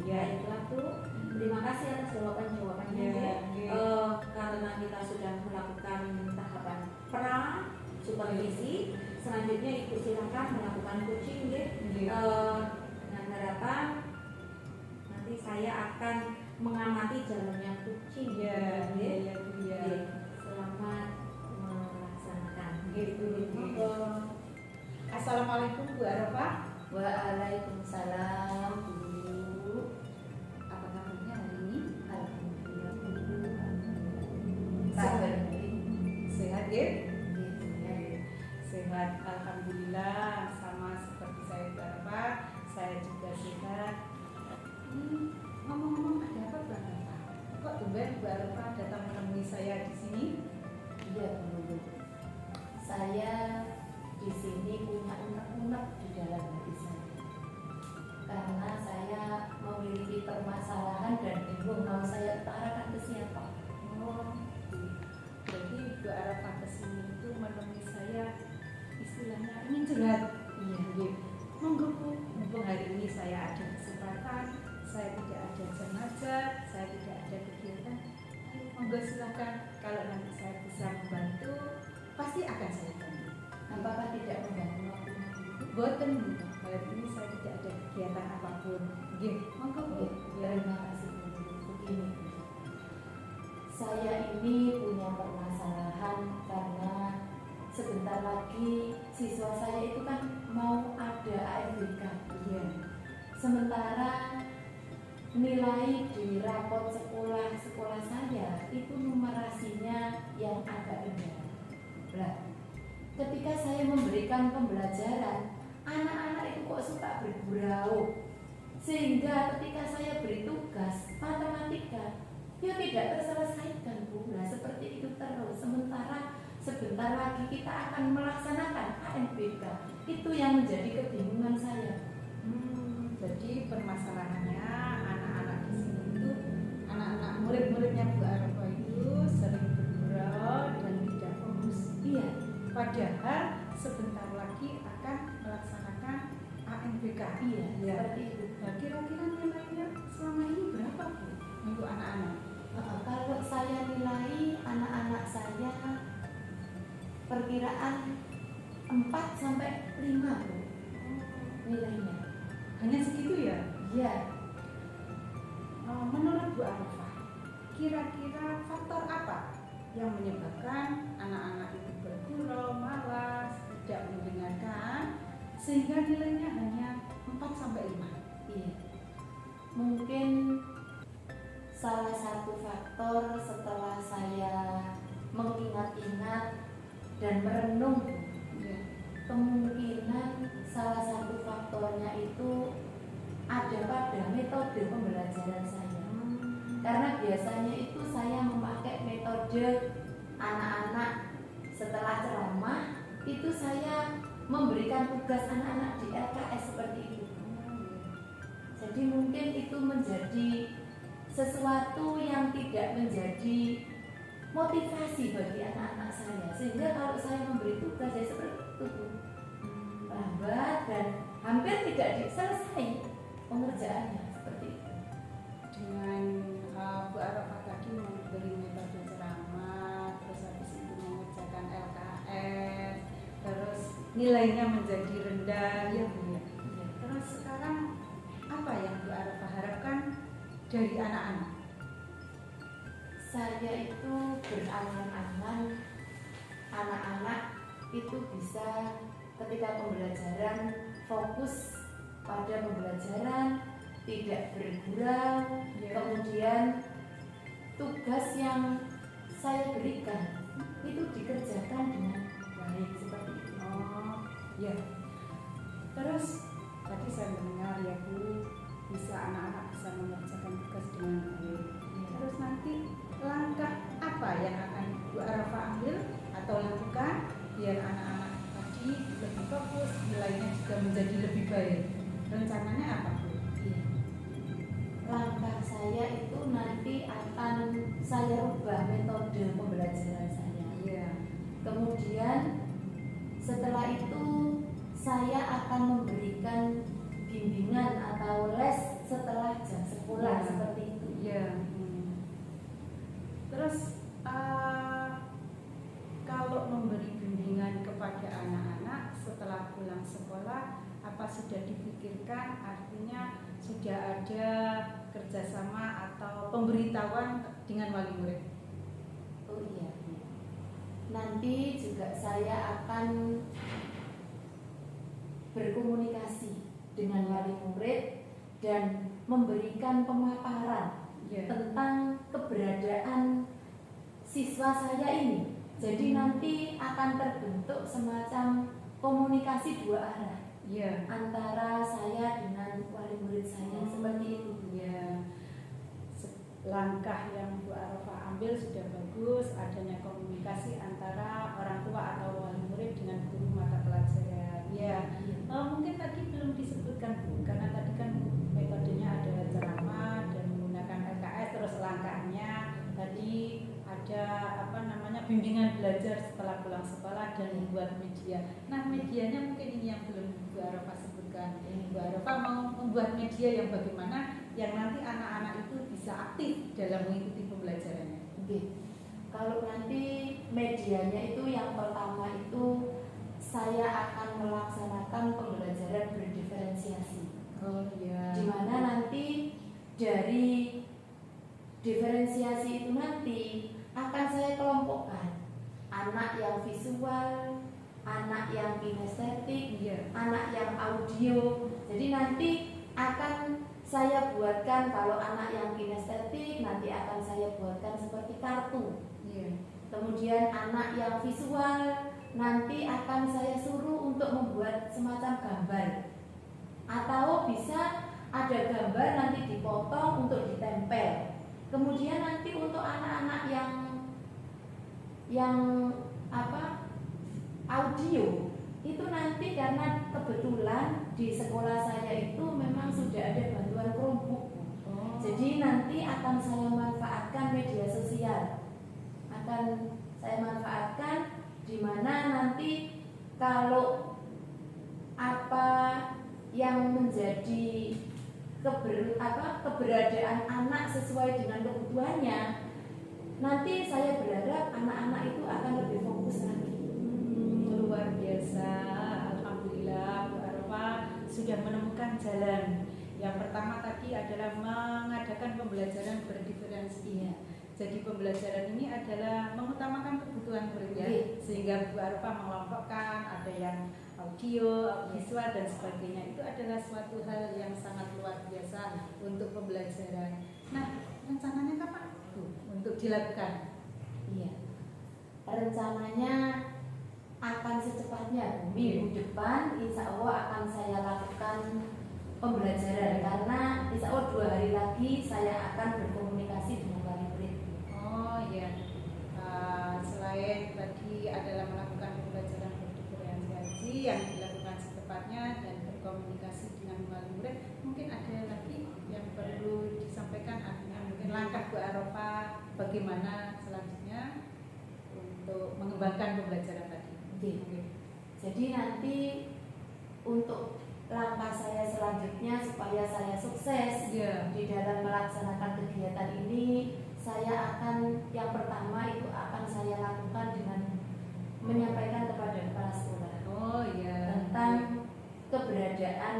Ya, itulah Bu. Terima kasih atas jawaban-jawabannya. Karena kita sudah melakukan tahapan pra supervisi, selanjutnya Ibu silakan melakukan coaching dengan harapan nanti saya akan mengamati jalannya coaching. Selamat melaksanakan. Assalamualaikum Bu Arafah. Waalaikumsalam Bu. Apa kabarnya hari ini? Alhamdulillah Bu. Sehat ya? Sehat, alhamdulillah. Sama seperti saya Bu Arafah, saya juga sehat. Ngomong-ngomong, ada apa Bu Arafah? Kok tumben Bu Arafah datang menemui saya di sini? Iya Bu. Saya di sini punya unek-unek di dalam hati saya. Karena saya memiliki permasalahan dan bingung mau saya utarakan ke siapa. Oh, jadi Bu Arafah kesini itu menemui saya, istilahnya ingin curhat. Iya. Monggo Bu, mumpung hari ini saya ada kesempatan, saya tidak ada jam ngajar, saya tidak ada kegiatan. Monggo silakan, kalau nanti saya bisa membantu, pasti akan saya bantu. Apakah tidak membantu aku? Boten Bu, hari ini saya tidak ada kegiatan apapun. Nggih, monggo Bu. Terima kasih Bu. Begini Bu. Saya ini punya permasalahan karena sebentar lagi siswa saya itu kan mau ada AMBK. Iya. Sementara nilai di rapot sekolah saya itu numerasinya yang agak rendah. Nah, ketika saya memberikan pembelajaran, anak-anak itu kok suka bergurau, sehingga ketika saya beri tugas matematika, ya tidak terselesaikan Bu. Nah, seperti itu terus. Sementara sebentar lagi kita akan melaksanakan AMBK. Itu yang menjadi kebingungan saya. Jadi permasalahannya anak-anak di sini itu, anak-anak murid-muridnya Bu Arafah itu sering bergurau dan tidak fokus. Iya. Padahal sebentar lagi akan melaksanakan AMBK. Iya, seperti itu. Nah, kira-kira nilainya selama ini berapa Bu untuk anak-anak? Kalau saya nilai anak-anak saya perkiraan 4 sampai 5 Bu nilainya. Hanya segitu ya? Iya. Menurut Bu Arafah, kira-kira faktor apa yang menyebabkan anak-anak itu bergurau, malas, tidak mendengarkan, sehingga nilainya hanya 4 sampai 5. Iya. Mungkin salah satu faktor setelah saya mengingat-ingat dan merenung, Ya. kemungkinan salah satu faktornya itu ada pada metode pembelajaran saya. Karena biasanya itu saya memakai metode anak-anak setelah ceramah itu saya memberikan tugas anak-anak di LKS seperti itu. Jadi mungkin itu menjadi sesuatu yang tidak menjadi motivasi bagi anak-anak saya, sehingga kalau saya memberi tugas ya seperti itu, lambat dan hampir tidak selesai pengerjaannya seperti itu. Dengan Bu Arafah tadi memberi metode ceramah, terus habis itu mengerjakan LKS, terus nilainya menjadi rendah, ya Bu. Iya. Terus sekarang apa yang Bu Arafah harapkan dari anak-anak? Saya itu berangan-angan anak-anak itu bisa ketika pembelajaran fokus pada pembelajaran, tidak bergurau, kemudian tugas yang saya berikan itu dikerjakan dengan baik seperti itu. Oh, ya. Terus tadi saya mendengar ya Bu, bisa anak-anak bisa mengerjakan tugas dengan baik. Terus nanti langkah apa yang akan Bu Arafah ambil atau lakukan biar anak-anak tadi lebih fokus, nilainya juga menjadi lebih baik? Rencananya apa Bu? Iya. Langkah saya itu nanti akan saya rubah metode pembelajaran saya. Iya. Kemudian setelah itu saya akan memberikan bimbingan atau les setelah jam sekolah Iya. seperti itu. Iya. Terus kalau memberi bimbingan kepada anak-anak setelah pulang sekolah, apa sudah dipikirkan? Artinya sudah ada kerjasama atau pemberitahuan dengan wali murid? Oh iya. Nanti juga saya akan berkomunikasi dengan wali murid dan memberikan pemaparan Ya. tentang keberadaan siswa saya ini. Jadi nanti akan terbentuk semacam komunikasi dua arah Ya. antara saya dengan wali murid saya seperti itu. Ya. Langkah yang Bu Arafah ambil sudah bagus, adanya komunikasi antara orang tua atau wali murid dengan guru mata pelajaran. Ya. Mungkin tadi belum disebutkan Bu, karena tadi kan metodenya ada ceramah dan menggunakan LKS, terus langkahnya tadi ada bimbingan belajar setelah pulang sekolah dan membuat media. Nah, medianya mungkin ini yang belum Bu Arafah sebutkan. Bu Arafah mau membuat media yang bagaimana yang nanti anak-anak itu bisa aktif dalam mengikuti pembelajarannya. Oke. Kalau nanti medianya itu yang pertama itu saya akan melaksanakan pembelajaran berdiferensiasi. Oh iya. Di mana nanti dari diferensiasi itu nanti akan saya kelompokkan anak yang visual, anak yang kinestetik, Iya. anak yang audio. Jadi nanti akan saya buatkan, kalau anak yang kinestetik nanti akan saya buatkan seperti kartu. Iya. Kemudian anak yang visual nanti akan saya suruh untuk membuat semacam gambar, atau bisa ada gambar nanti dipotong untuk ditempel. Kemudian nanti untuk anak-anak yang audio itu nanti karena kebetulan di sekolah saya itu memang sudah ada bantuan Chromebook. Oh. Jadi nanti akan saya manfaatkan media sosial. Akan saya manfaatkan di mana nanti kalau apa yang menjadi keberadaan anak sesuai dengan kebutuhannya, nanti saya berharap anak-anak itu akan lebih fokus lagi. Luar biasa, alhamdulillah Bu Arafah sudah menemukan jalan. Yang pertama tadi adalah mengadakan pembelajaran berdiferensi. Jadi pembelajaran ini adalah mengutamakan kebutuhan murid ya, Iya. sehingga Bu Arfa mengelompokkan ada yang audio, visual dan sebagainya. Itu adalah suatu hal yang sangat luar biasa untuk pembelajaran. Nah, rencananya kapan Bu untuk dilakukan? Iya. Rencananya akan secepatnya Bu. Minggu depan insya Allah akan saya lakukan pembelajaran, karena insya Allah 2 hari lagi saya akan berkomunikasi dengan wali murid. Oh ya, selain tadi adalah melakukan pembelajaran berdiferensiasi yang dilakukan secepatnya dan berkomunikasi dengan wali murid, mungkin ada lagi yang perlu disampaikan, artinya mungkin langkah Bu Arfa bagaimana selanjutnya untuk mengembangkan pembelajaran tadi. Oke. Jadi nanti untuk langkah saya selanjutnya supaya saya sukses Iya. di dalam melaksanakan kegiatan ini, saya akan yang pertama itu akan saya lakukan dengan menyampaikan kepada kepala sekolah Oh iya. tentang keberadaan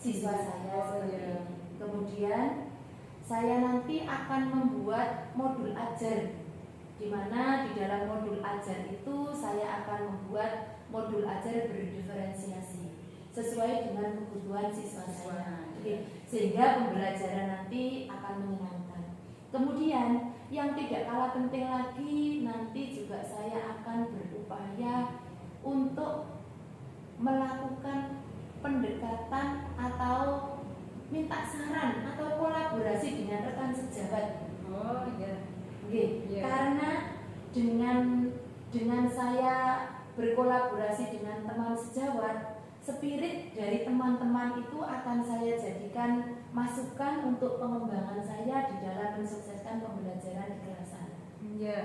siswa saya seperti ini. Kemudian saya nanti akan membuat modul ajar, di mana di dalam modul ajar itu saya akan membuat modul ajar berdiferensiasi sesuai dengan kebutuhan siswa saya. Oke, sehingga pembelajaran nanti akan menyenangkan. Kemudian yang tidak kalah penting lagi, nanti juga saya akan berupaya untuk melakukan pendekatan atau minta saran atau kolaborasi dengan rekan sejawat. Oh iya. Oke, Iya. karena dengan saya berkolaborasi dengan teman sejawat, spirit dari teman-teman itu akan saya jadikan masukan untuk pengembangan saya di dalam mensukseskan pembelajaran di kelas sana. Iya.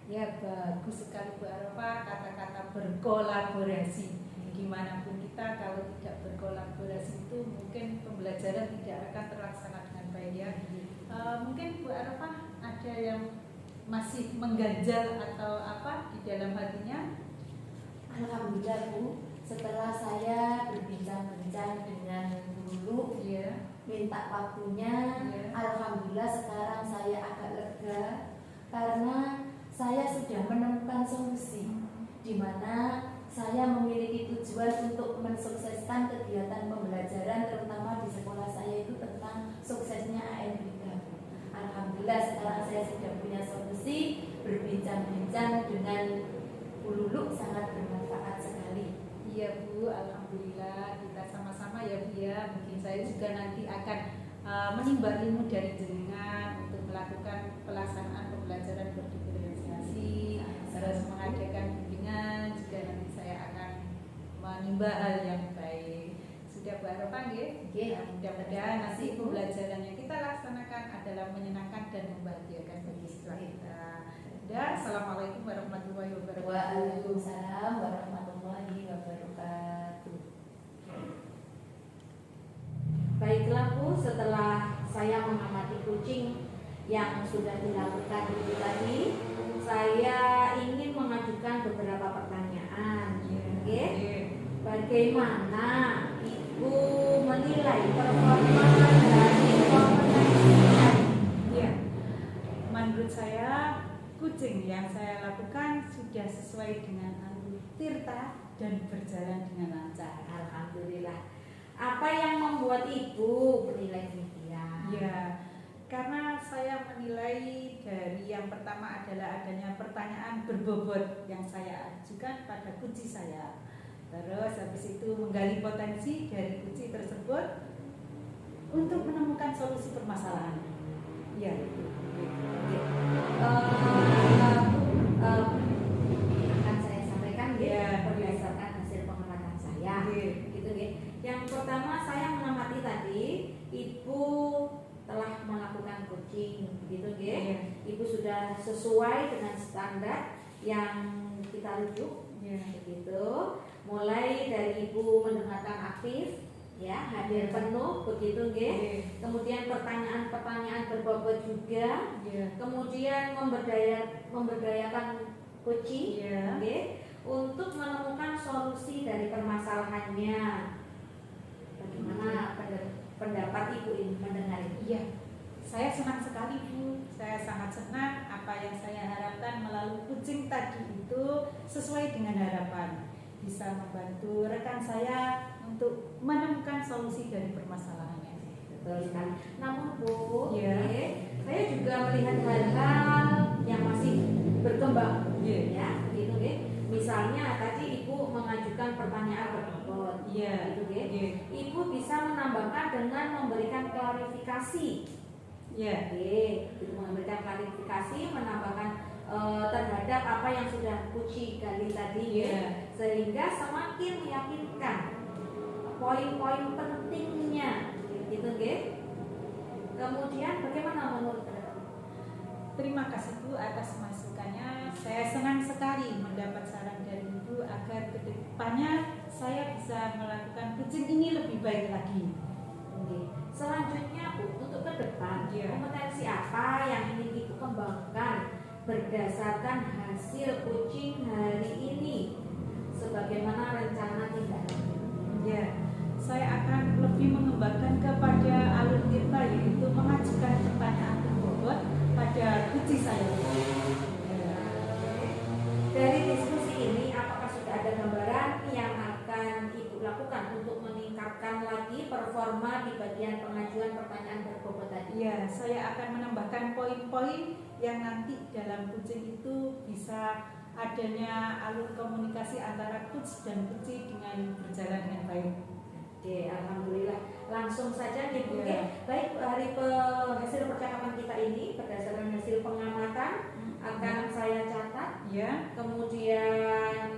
Ya bagus sekali Bu Arfa kata-kata berkolaborasi. Dimanapun kita kalau tidak berkolaborasi itu mungkin pembelajaran tidak akan terlaksana dengan baik ya. Mungkin Bu Arfa ada yang masih mengganjal atau apa di dalam hatinya? Alhamdulillah Bu, setelah saya berbincang-bincang dengan guru, Iya. minta waktunya, Iya. alhamdulillah sekarang saya agak lega karena saya sudah menemukan solusi di mana saya memiliki tujuan untuk mensukseskan kegiatan pembelajaran terutama di sekolah saya itu tentang suksesnya ANBK. Alhamdulillah sekarang saya sudah punya solusi, berbincang-bincang dengan Bu Lulu sangat bermanfaat sekali. Iya Bu, alhamdulillah kita sama-sama ya Bu ya. Mungkin saya juga nanti akan menimba ilmu dari jenengan untuk melakukan pelaksanaan pembelajaran berdiferensiasi, terus mengadakan bimbingan. Juga nanti saya akan menimba hal yang baik. Sudah Bu Arfa nggih? Nggih. Mudah-mudahan nanti pembelajaran yang kita laksanakan adalah menyenangkan dan membahagiakan bagi siswa kita. Ya, assalamualaikum warahmatullahi wabarakatuh. Waalaikumsalam warahmatullahi wabarakatuh. Baiklah Bu, setelah saya mengamati kucing yang sudah dilakukan itu tadi, saya ingin mengajukan beberapa pertanyaan. Oke? Bagaimana Ibu menilai performa dari kompetensi tadi? Ya, menurut saya kucing yang saya lakukan sudah sesuai dengan alur tirta dan berjalan dengan lancar. Alhamdulillah. Apa yang membuat Ibu menilai demikian? Ya, karena saya menilai dari yang pertama adalah adanya pertanyaan berbobot yang saya ajukan pada kunci saya. Terus habis itu menggali potensi dari kunci tersebut untuk menemukan solusi permasalahan. Ya, Akan saya sampaikan Ya, berdasarkan hasil pengamatan saya. Gitu ya. Yang pertama saya mengamati tadi Ibu telah melakukan coaching gitu ya. Ibu sudah sesuai dengan standar yang kita rujuk begitu. Mulai dari Ibu mendengarkan aktif ya, hadir penuh begitu nggih. Kemudian pertanyaan-pertanyaan berbobot juga. Kemudian memberdayakan coaching nggih, untuk menemukan solusi dari permasalahannya. Bagaimana pendapat Ibu ini mendengar ini? Iya, Saya senang sekali Bu, saya sangat senang apa yang saya harapkan melalui kucing tadi itu sesuai dengan harapan, bisa membantu rekan saya untuk menemukan solusi dari permasalahannya. Betul sekali. Namun Bu, Iya. saya juga melihat hal-hal yang masih berkembang, Iya. ya, gitu, Misalnya tadi Ibu mengajukan pertanyaan berbobot, Iya. gitu, Iya. Ibu bisa menambahkan dengan memberikan klarifikasi. Iya. Itu memberikan klarifikasi, menambahkan terhadap apa yang sudah Puci gali tadi, Iya. sehingga semakin meyakinkan poin-poin pentingnya, gitu, Kemudian bagaimana menurut Anda? Terima kasih Bu atas masukannya. Saya senang sekali mendapat saran dari Ibu agar ke depannya saya bisa melakukan kucing ini lebih baik lagi. Oke. Selanjutnya Bu, untuk ke depan, Iya. kompetensi apa yang ingin Ibu kembangkan berdasarkan hasil kucing hari ini, sebagaimana rencana tindak lanjut? Ya, saya akan lebih mengembangkan kepada alur kita, yaitu mengajukan pertanyaan berbobot pada kucing saya. Ya. Dari diskusi ini, apakah sudah ada gambaran yang akan Ibu lakukan untuk meningkatkan lagi performa di bagian pengajuan pertanyaan berbobot tadi? Ya, saya akan menambahkan poin-poin yang nanti dalam kucing itu bisa adanya alur komunikasi antara coach dan kucing dengan berjalan dengan baik. Oke, alhamdulillah. Langsung saja nih Bu. Ya. Baik, hasil percakapan kita ini berdasarkan hasil pengamatan akan saya catat. Ya, Kemudian